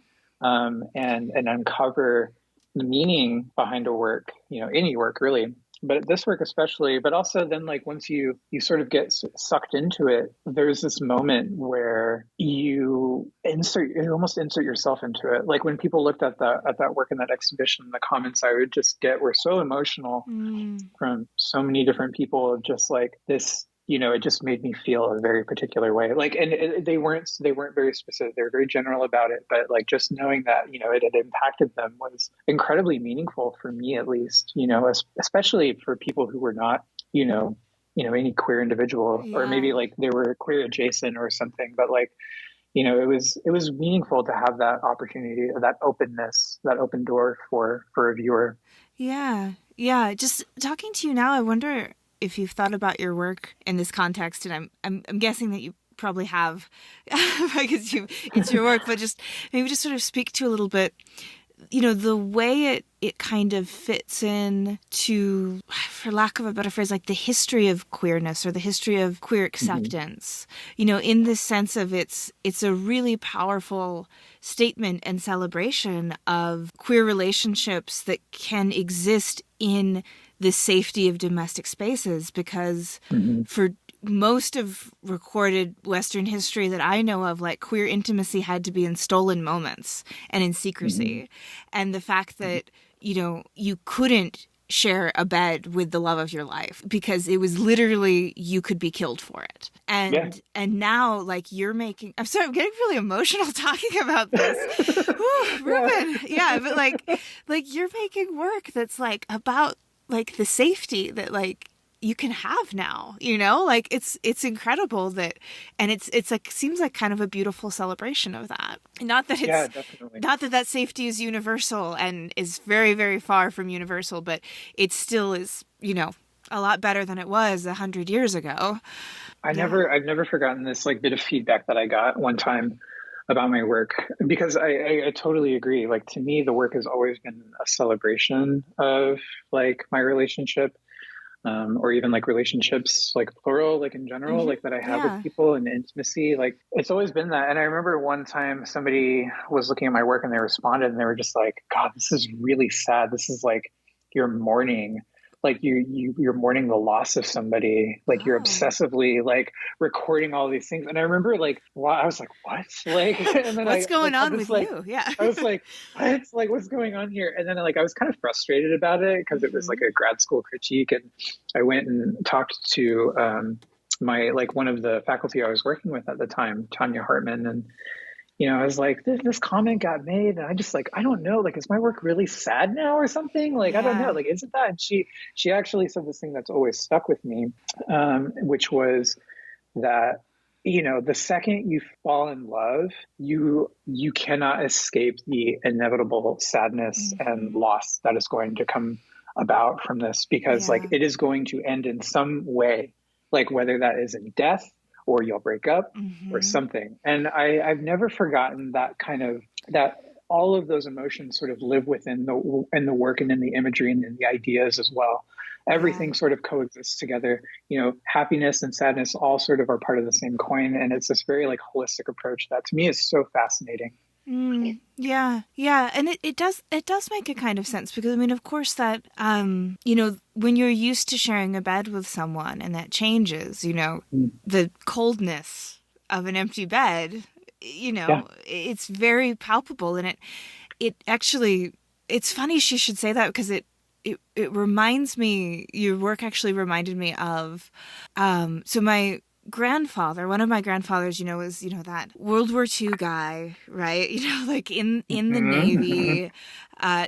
A: and uncover the meaning behind a work, any work really, but this work especially. But also then, like, once you sort of get sucked into it, there's this moment where you almost insert yourself into it. Like when people looked at that work in that exhibition, the comments I would just get were so emotional from so many different people, of just like this. It just made me feel a very particular way. Like, and they weren't very specific. They were very general about it, but like just knowing that, it had impacted them was incredibly meaningful for me, at least, especially for people who were not, any queer individual, or maybe like they were queer adjacent or something. But like, it was meaningful to have that opportunity, that openness, that open door for a viewer. Yeah.
B: Yeah. Just talking to you now, I wonder if you've thought about your work in this context, and I'm guessing that you probably have, because it's your work, but just maybe just sort of speak to a little bit, the way it kind of fits in to, for lack of a better phrase, like the history of queerness or the history of queer acceptance, in the sense of it's a really powerful statement and celebration of queer relationships that can exist in the safety of domestic spaces, because for most of recorded Western history that I know of, like, queer intimacy had to be in stolen moments and in secrecy. And the fact that, you couldn't share a bed with the love of your life because it was literally, you could be killed for it. And now, like, you're making, I'm sorry, I'm getting really emotional talking about this. Ooh, Ruben. Yeah. But like you're making work that's like about like the safety that like you can have now, like it's incredible that, and it's like, seems like kind of a beautiful celebration of that. Not that it's,
A: definitely.
B: Not that safety is universal and is very, very far from universal, but it still is, a lot better than it was 100 years ago.
A: I've never forgotten this like bit of feedback that I got one time about my work, because I totally agree. Like, to me, the work has always been a celebration of like my relationship, or even like relationships, like plural, like in general, like that I have with people, and intimacy. Like, it's always been that. And I remember one time somebody was looking at my work and they responded and they were just like, God, this is really sad. This is like, you're mourning. Like you're mourning the loss of somebody, like you're obsessively like recording all these things. And I remember like, wow, I was like, what? Like, and then
B: what's going on with
A: like,
B: you? Yeah.
A: I was like, what? Like, what's going on here? And then like, I was kind of frustrated about it because it was like a grad school critique. And I went and talked to my, like one of the faculty I was working with at the time, Tanya Hartman. And, I was like, this comment got made, and I just like, I don't know, like, is my work really sad now or something? Like, I don't know, like, isn't that? And she actually said this thing that's always stuck with me, which was that, the second you fall in love, you cannot escape the inevitable sadness and loss that is going to come about from this, because like it is going to end in some way, like whether that is in death, or you'll break up or something. And I've never forgotten that kind of, that all of those emotions sort of live within the work and in the imagery and in the ideas as well. Everything sort of coexists together, happiness and sadness all sort of are part of the same coin. And it's this very like holistic approach that to me is so fascinating.
B: Yeah. And it does make a kind of sense, because I mean, of course that, when you're used to sharing a bed with someone and that changes, the coldness of an empty bed, it's very palpable. And it actually, it's funny she should say that, because it reminds me, your work actually reminded me of, so my grandfather, one of my grandfathers, was, that World War II guy, right? Like in the Navy,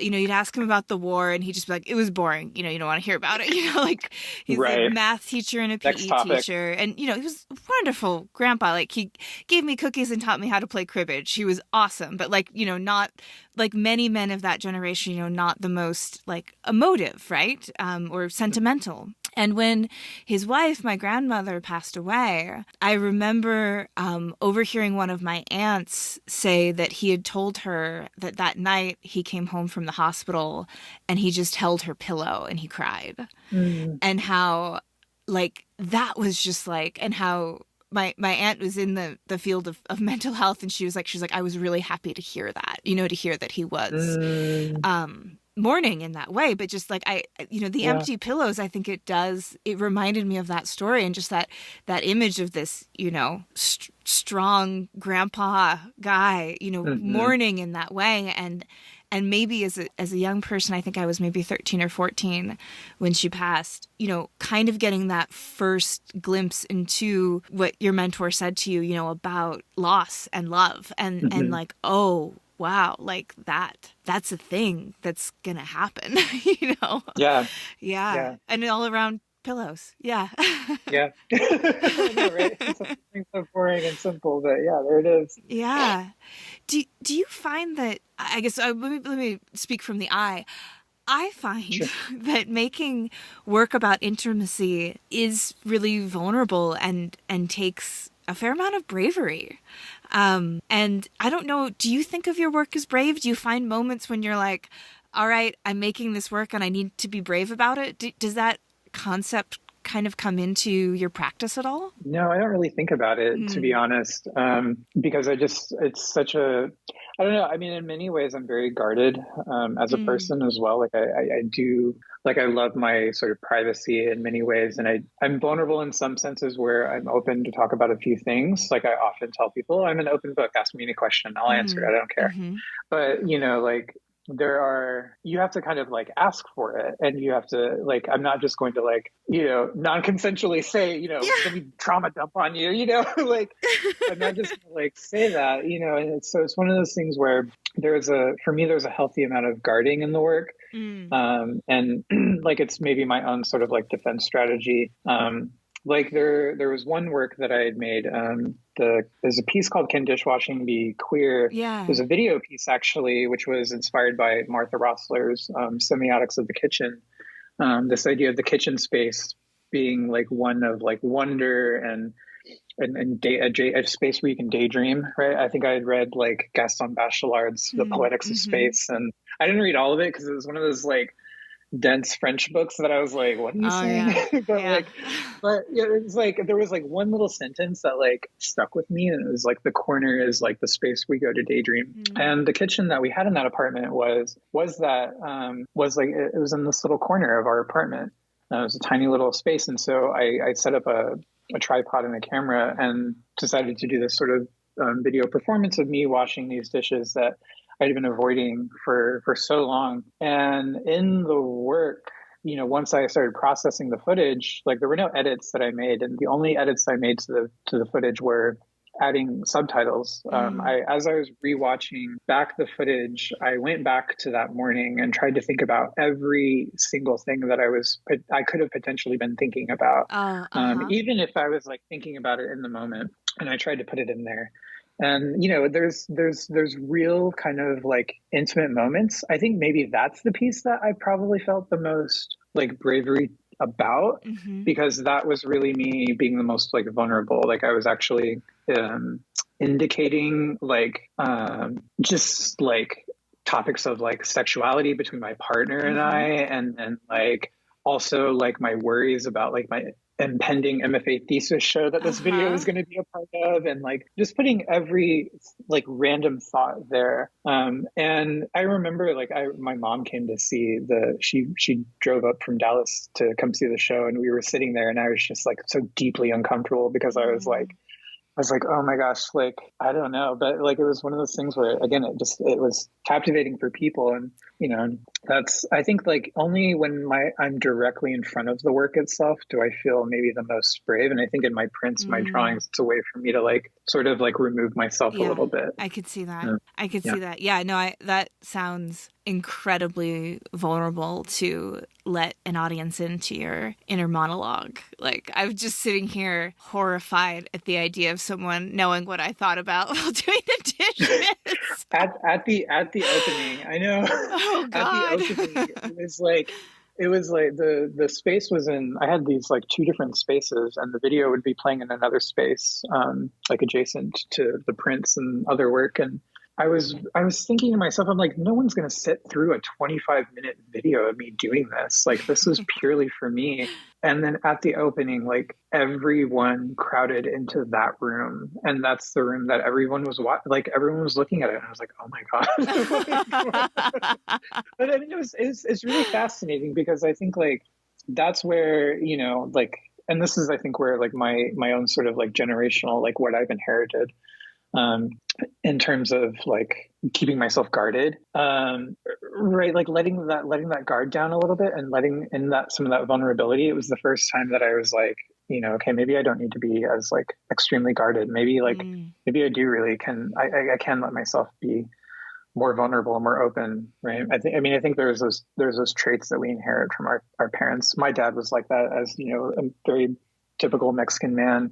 B: you'd ask him about the war and he'd just be like, it was boring. You don't want to hear about it. Like he's a math teacher and a PE teacher. And, he was a wonderful grandpa. Like he gave me cookies and taught me how to play cribbage. He was awesome. But like, not like many men of that generation, not the most like emotive, right? Or sentimental. And when his wife, my grandmother, passed away, I remember overhearing one of my aunts say that he had told her that that night he came home from the hospital and he just held her pillow and he cried. And how, like, that was just like, and how my aunt was in the field of mental health, and she was like, I was really happy to hear that, to hear that he was mourning in that way. But just like the empty pillows, I think it reminded me of that story, and just that image of this strong grandpa guy mourning in that way. And maybe as a young person, I think I was maybe 13 or 14 when she passed, kind of getting that first glimpse into what your mentor said to you, about loss and love, and like, oh wow, like that's a thing that's gonna happen, Yeah. And all around pillows. Yeah.
A: Yeah. I know, right? Something so boring and simple, but yeah, there it is.
B: Yeah. Do you find that, I guess, let me speak from the I find that making work about intimacy is really vulnerable and takes a fair amount of bravery. And I don't know, do you think of your work as brave? Do you find moments when you're like, all right, I'm making this work and I need to be brave about it? Does that concept kind of come into your practice at all?
A: No, I don't really think about it, to be honest, because it's such a, I don't know. I mean, in many ways, I'm very guarded as a person as well. Like I do, like I love my sort of privacy in many ways. And I'm vulnerable in some senses where I'm open to talk about a few things. Like I often tell people, I'm an open book, ask me any question, I'll answer it, I don't care. But, like, you have to kind of like ask for it, and you have to like, I'm not just going to like, non-consensually say, let me trauma dump on you, like, I'm not just gonna like say that, and it's one of those things where for me, there's a healthy amount of guarding in the work. And like, it's maybe my own sort of like defense strategy. Like there was one work that I had made. There's a piece called "Can Dishwashing Be Queer?"
B: Yeah.
A: There's a video piece actually, which was inspired by Martha Rossler's Semiotics of the Kitchen. This idea of the kitchen space being like one of like wonder and a space where you can daydream, right? I think I had read like Gaston Bachelard's The Poetics of Space, and I didn't read all of it because it was one of those like dense French books that I was like, what are you saying? Yeah. but it was like, there was like one little sentence that like stuck with me, and it was like, the corner is like the space we go to daydream. And the kitchen that we had in that apartment was like, it was in this little corner of our apartment. It was a tiny little space. And so I set up a tripod and a camera and decided to do this sort of video performance of me washing these dishes that I'd been avoiding for so long. And in the work, once I started processing the footage, like there were no edits that I made, and the only edits I made to the footage were adding subtitles. As I was rewatching back the footage, I went back to that morning and tried to think about every single thing that I could have potentially been thinking about, even if I was like thinking about it in the moment, and I tried to put it in there. And, there's real kind of like intimate moments. I think maybe that's the piece that I probably felt the most like bravery about, because that was really me being the most like vulnerable. Like I was actually indicating like just like topics of like sexuality between my partner and I, and like also like my worries about like my impending MFA thesis show that this video is going to be a part of, and like just putting every like random thought there. And I remember like my mom came to see she drove up from Dallas to come see the show, and we were sitting there, and I was just like so deeply uncomfortable because I was like, oh my gosh, like, I don't know. But like, it was one of those things where, again, it was captivating for people. And, that's, I think like only when I'm directly in front of the work itself, do I feel maybe the most brave. And I think in my prints, my drawings, it's a way for me to like, sort of like remove myself a little bit.
B: I could see that. I could see that. Yeah, no, that sounds incredibly vulnerable to let an audience into your inner monologue. Like, I'm just sitting here horrified at the idea of someone knowing what I thought about while doing the dishes.
A: At the opening, I know.
B: Oh God.
A: At the opening, it was like it was like the space was in, I had these like two different spaces, and the video would be playing in another space, like adjacent to the prints and other work. And I was thinking to myself, I'm like, no one's going to sit through a 25-minute video of me doing this. Like, this is purely for me. And then at the opening, like, everyone crowded into that room, and that's the room that everyone was everyone was looking at it, and I was like, oh my god. But I mean, it's really fascinating, because I think like that's where, you know, like, and this is, I think, where like my own sort of like generational, like what I've inherited, in terms of like keeping myself guarded, right? Like letting that guard down a little bit, and letting in that some of that vulnerability. It was the first time that I was like, you know, okay, maybe I don't need to be as like extremely guarded. Maybe like, maybe I do really I can let myself be more vulnerable, more open, right? I think there's those traits that we inherit from our parents. My dad was like that, as, you know, a very typical Mexican man,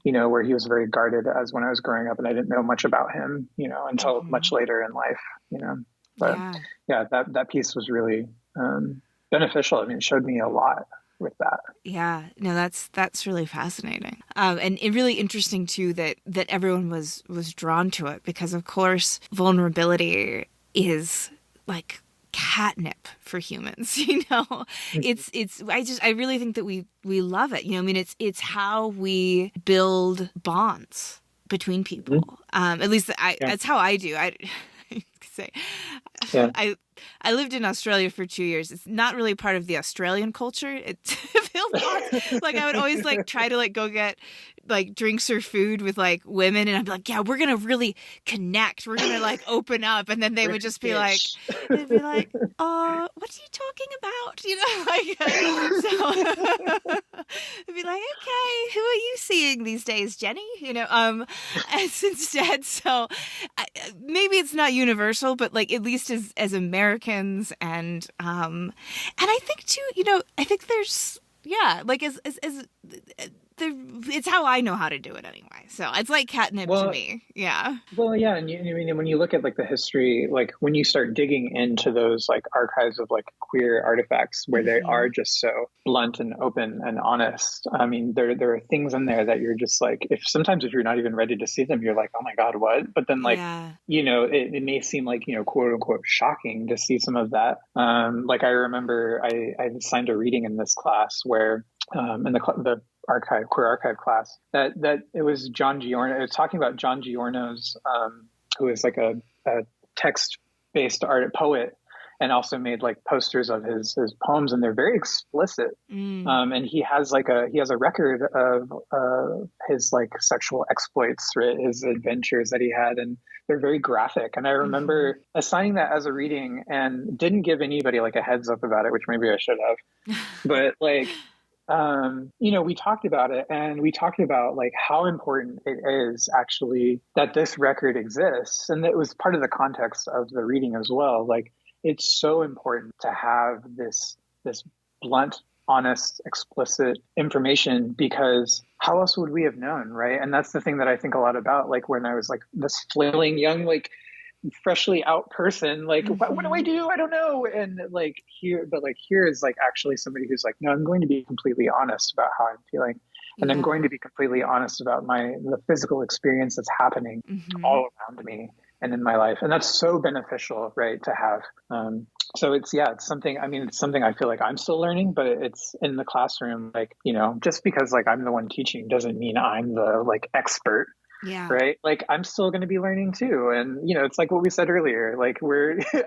A: you know, where he was very guarded as when I was growing up, and I didn't know much about him, you know, until much later in life, you know. But yeah, that piece was really beneficial. I mean, it showed me a lot with that.
B: Yeah, no, that's really fascinating, and really interesting too that everyone was drawn to it, because of course vulnerability is like catnip for humans, you know. I really think that we love it, you know. I mean, it's how we build bonds between people. At least that's how I do. I say, I lived in Australia for 2 years. It's not really part of the Australian culture. It feels like I would always like try to like go get like drinks or food with like women, and I'd be like, yeah, we're gonna really connect. We're gonna like open up, and then they would just be like, they'd be like, what are you talking about? You know, like, so I'd be like, okay, who are you seeing these days, Jenny? You know, as instead, so maybe it's not universal, but like at least as Americans, and I think too, you know, I think there's like as it's how I know how to do it anyway. So it's like catnip to me. Yeah.
A: Well, yeah. And I mean, when you look at like the history, like when you start digging into those like archives of like queer artifacts where they are just so blunt and open and honest. I mean, there are things in there that you're just like, if you're not even ready to see them, you're like, oh my God, what? But then like, you know, it may seem like, you know, quote unquote shocking to see some of that. Like I remember I signed a reading in this class where in the queer archive class, that it was John Giorno. It was talking about John Giorno's, who is like a text-based poet, and also made like posters of his poems, and they're very explicit. And he has a record of his like sexual exploits, right? His adventures that he had, and they're very graphic. And I remember assigning that as a reading, and didn't give anybody like a heads up about it, which maybe I should have. But like, you know, we talked about it, and we talked about like how important it is actually that this record exists. And it was part of the context of the reading as well. Like, it's so important to have this blunt, honest, explicit information, because how else would we have known, right? And that's the thing that I think a lot about, like when I was like this flailing young, like freshly out person, like what do I do? I don't know. And like here is like actually somebody who's like, no, I'm going to be completely honest about how I'm feeling, and I'm going to be completely honest about the physical experience that's happening all around me and in my life. And that's so beneficial, right, to have. So it's something, I mean, it's something I feel like I'm still learning, but it's in the classroom, like, you know, just because like I'm the one teaching doesn't mean I'm the like expert. Yeah. Right. Like I'm still going to be learning too. And, you know, it's like what we said earlier, like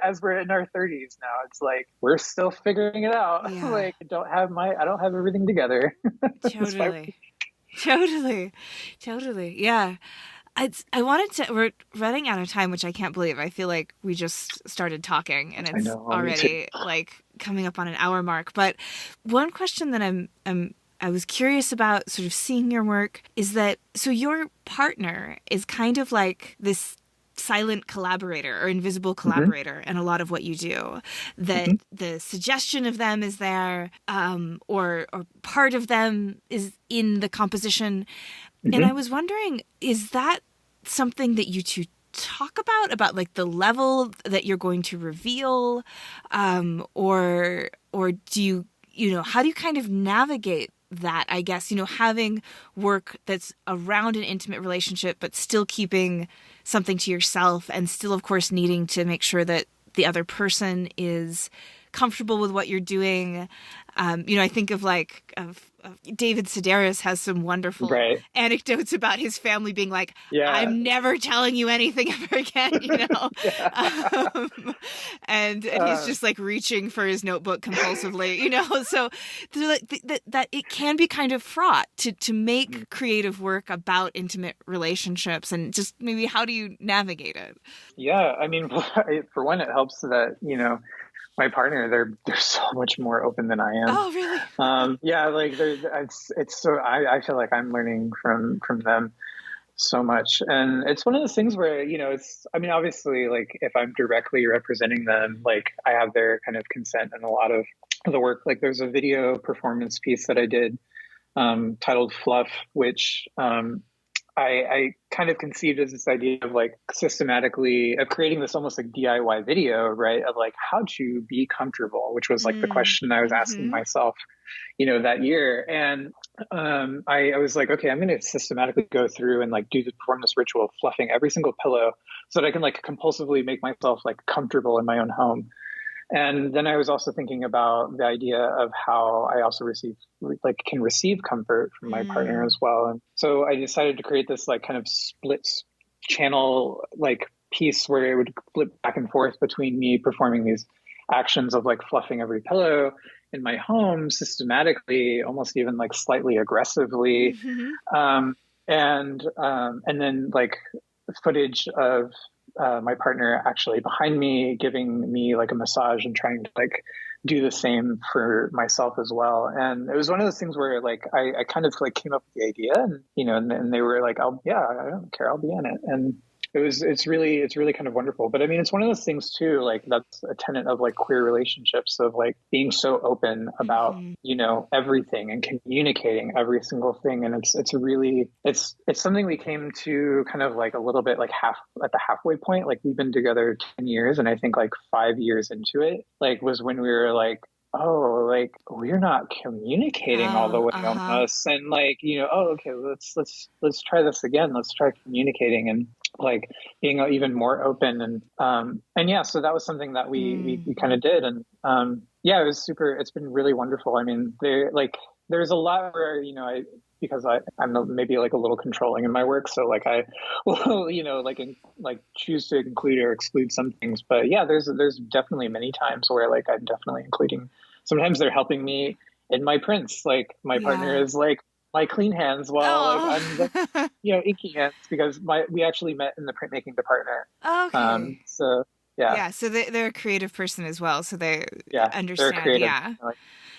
A: as we're in our 30s now, it's like, we're still figuring it out. Yeah. Like I don't have everything together.
B: Totally. Yeah. We're running out of time, which I can't believe. I feel like we just started talking and it's already like coming up on an hour mark. But one question that I was curious about sort of seeing your work is that, so your partner is kind of like this silent collaborator or invisible collaborator in a lot of what you do, that the suggestion of them is there, or part of them is in the composition. And I was wondering, is that something that you two talk about like the level that you're going to reveal, or or do you, how do you kind of navigate that, I guess, having work that's around an intimate relationship, but still keeping something to yourself and still, of course, needing to make sure that the other person is comfortable with what you're doing. I think of David Sedaris has some wonderful anecdotes about his family being like, I'm never telling you anything ever again, and he's just like reaching for his notebook compulsively, so that it can be kind of fraught to make creative work about intimate relationships, and just maybe how do you navigate it?
A: Yeah, I mean, for one, it helps that, my partner, they're so much more open than I am.
B: Oh, really?
A: It's so I feel like I'm learning from them so much, and it's one of those things where obviously, like, if I'm directly representing them, like, I have their kind of consent in a lot of the work. Like, there's a video performance piece that I did titled Fluff, which I kind of conceived as this idea of like systematically of creating this almost like DIY video, right? Of like how to be comfortable, which was like the question I was asking myself, that year. And I was like, okay, I'm going to systematically go through and like perform this ritual of fluffing every single pillow so that I can like compulsively make myself like comfortable in my own home. And then I was also thinking about the idea of how I also can receive comfort from my partner as well. And so I decided to create this like kind of split channel like piece where it would flip back and forth between me performing these actions of like fluffing every pillow in my home systematically, almost even like slightly aggressively. And then like footage of my partner actually behind me giving me like a massage and trying to like do the same for myself as well. And it was one of those things where like I kind of like came up with the idea, and and they were like, I don't care, I'll be in it. And it's really kind of wonderful. But I mean, it's one of those things too, like that's a tenet of like queer relationships, of like being so open about, everything and communicating every single thing. And it's something we came to kind of like a little bit like at the halfway point. Like we've been together 10 years, and I think like 5 years into it, like was when we were like, oh, like we're not communicating all the way on us. And like, okay, let's try this again. Let's try communicating and like being even more open. And yeah, so that was something that we kind of did. And it was it's been really wonderful. I mean, there's a lot where, because I'm maybe like a little controlling in my work. So like I will, choose to include or exclude some things. But yeah, there's definitely many times where like I'm definitely including. Sometimes they're helping me in my prints. Like my partner is like my clean hands while like I'm the, inky hands, because we actually met in the printmaking department.
B: Okay.
A: So yeah.
B: So they're a creative person as well. So they understand.
A: They're creative.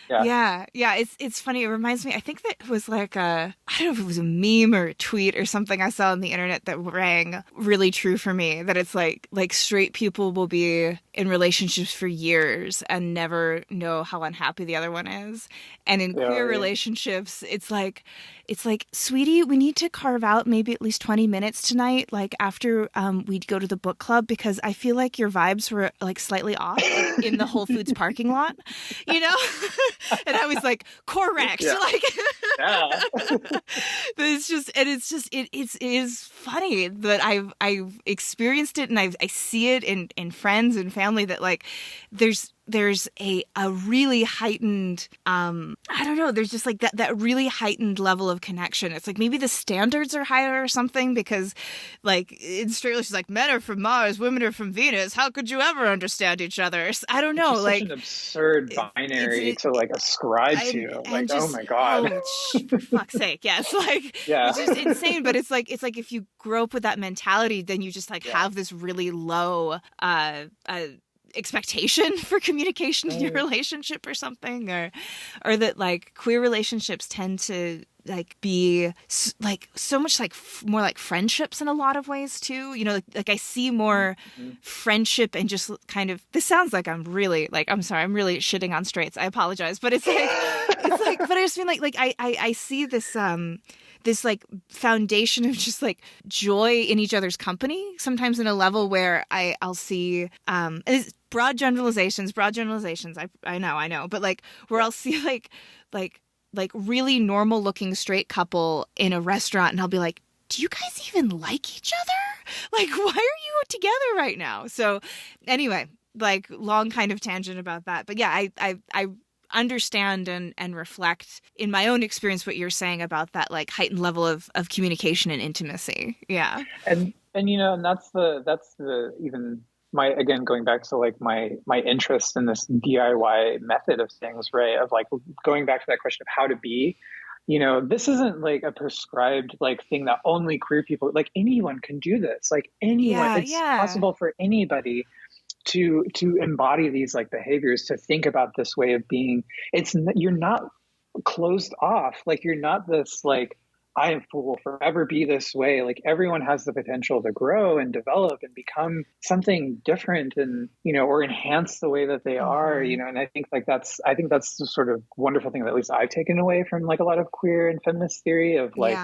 B: Yeah. It's funny. It reminds me, I think that it was like I don't know if it was a meme or a tweet or something I saw on the internet that rang really true for me, that it's like straight people will be in relationships for years and never know how unhappy the other one is. And in queer relationships, it's like, sweetie, we need to carve out maybe at least 20 minutes tonight, like after we'd go to the book club, because I feel like your vibes were like slightly off in the Whole Foods parking lot, And I was like, correct. But it is funny that I've experienced it, and I see it in friends and family, that like there's a really heightened, I don't know, there's just like that really heightened level of connection. It's like maybe the standards are higher or something, because like in Straight she's like, men are from Mars, women are from Venus. How could you ever understand each other? I don't know.
A: It's
B: like
A: such an absurd binary to like ascribe to. Like, oh my God.
B: For fuck's sake. Yeah. It's like, it's just insane. But it's like if you grow up with that mentality, then you just like have this really low, expectation for communication in your relationship or something, or that like queer relationships tend to like be like so much like more like friendships in a lot of ways too, like I see more friendship and just kind of, this sounds like I'm really like, I'm sorry, I'm really shitting on straights, I apologize, but it's like but I just mean like I see this this like foundation of just like joy in each other's company, sometimes in a level where I'll see and it's broad generalizations. I know, but like where I'll see like really normal looking straight couple in a restaurant, and I'll be like, do you guys even like each other? Like, why are you together right now? So anyway, like long kind of tangent about that. But yeah, I understand and reflect in my own experience what you're saying about that like heightened level of communication and intimacy. Yeah.
A: And that's the even my, again, going back to like my interest in this DIY method of things, right? Of like going back to that question of how to be, this isn't like a prescribed like thing that only queer people, like anyone can do this, like anyone, it's possible for anybody to embody these like behaviors, to think about this way of being. You're not closed off. Like you're not this like, I will forever be this way. Like everyone has the potential to grow and develop and become something different, and or enhance the way that they are. And I think that's the sort of wonderful thing that at least I've taken away from like a lot of queer and feminist theory of like,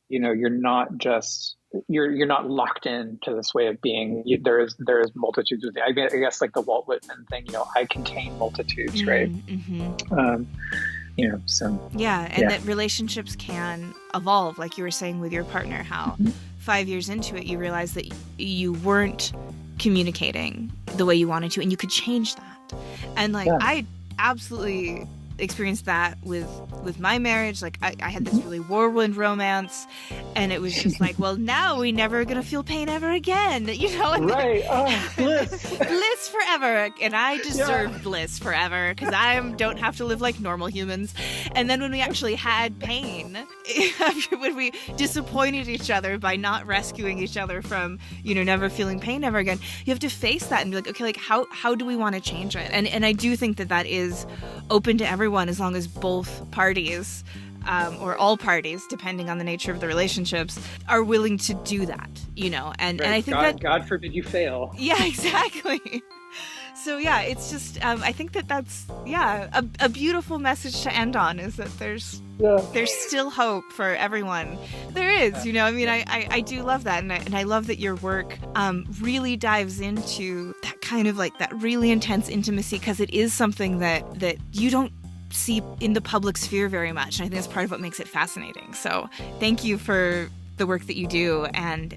A: you're not just you're not locked into this way of being. There is multitudes of. I guess like the Walt Whitman thing. I contain multitudes, right? So
B: that relationships can evolve, like you were saying with your partner, how 5 years into it you realized that you weren't communicating the way you wanted to, and you could change that. And like I absolutely experienced that with my marriage. Like I had this really whirlwind romance, and it was just like, well, now we never gonna feel pain ever again, and
A: right.
B: Bliss forever, and I deserve bliss forever because I don't have to live like normal humans. And then when we actually had pain, when we disappointed each other by not rescuing each other from never feeling pain ever again, you have to face that and be like, okay, like how do we want to change it? And I do think that is open to everyone, as long as both parties or all parties, depending on the nature of the relationships, are willing to do that, and I think
A: God forbid you fail.
B: Yeah, exactly. So yeah, it's just I think that's a beautiful message to end on, is that there's still hope for everyone. There is, I do love that, and I love that your work really dives into that kind of like that really intense intimacy, because it is something that you don't see in the public sphere very much, and I think that's part of what makes it fascinating. So thank you for the work that you do, and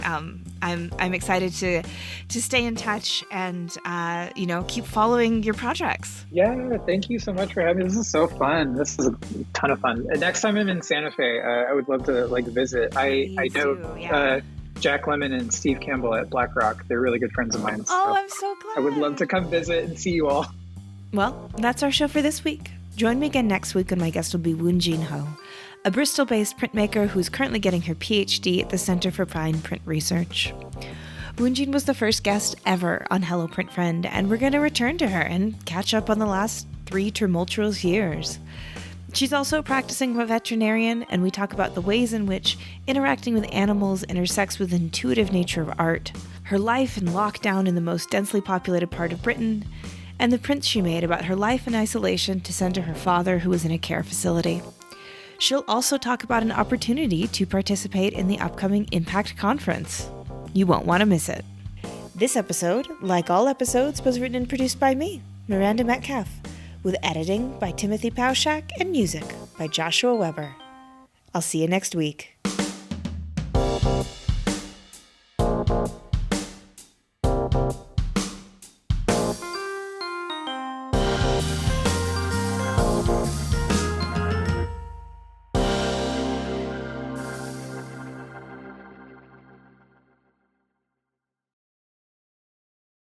B: I'm excited to stay in touch and keep following your projects.
A: Yeah, thank you so much for having me. This is so fun. This is a ton of fun. Next time I'm in Santa Fe, I would love to like visit. I know Jack Lemmon and Steve Campbell at Black Rock. They're really good friends of mine.
B: Oh, I'm so glad.
A: I would love to come visit and see you all.
B: Well, that's our show for this week. Join me again next week when my guest will be Woon-Jin Ho, a Bristol-based printmaker who's currently getting her PhD at the Center for Fine Print Research. Woon-Jin was the first guest ever on Hello Print Friend, and we're going to return to her and catch up on the last 3 tumultuous years. She's also a practicing veterinarian, and we talk about the ways in which interacting with animals intersects with the intuitive nature of art, her life in lockdown in the most densely populated part of Britain, and the prints she made about her life in isolation to send to her father, who was in a care facility. She'll also talk about an opportunity to participate in the upcoming Impact Conference. You won't want to miss it. This episode, like all episodes, was written and produced by me, Miranda Metcalf, with editing by Timothy Pauschak and music by Joshua Weber. I'll see you next week.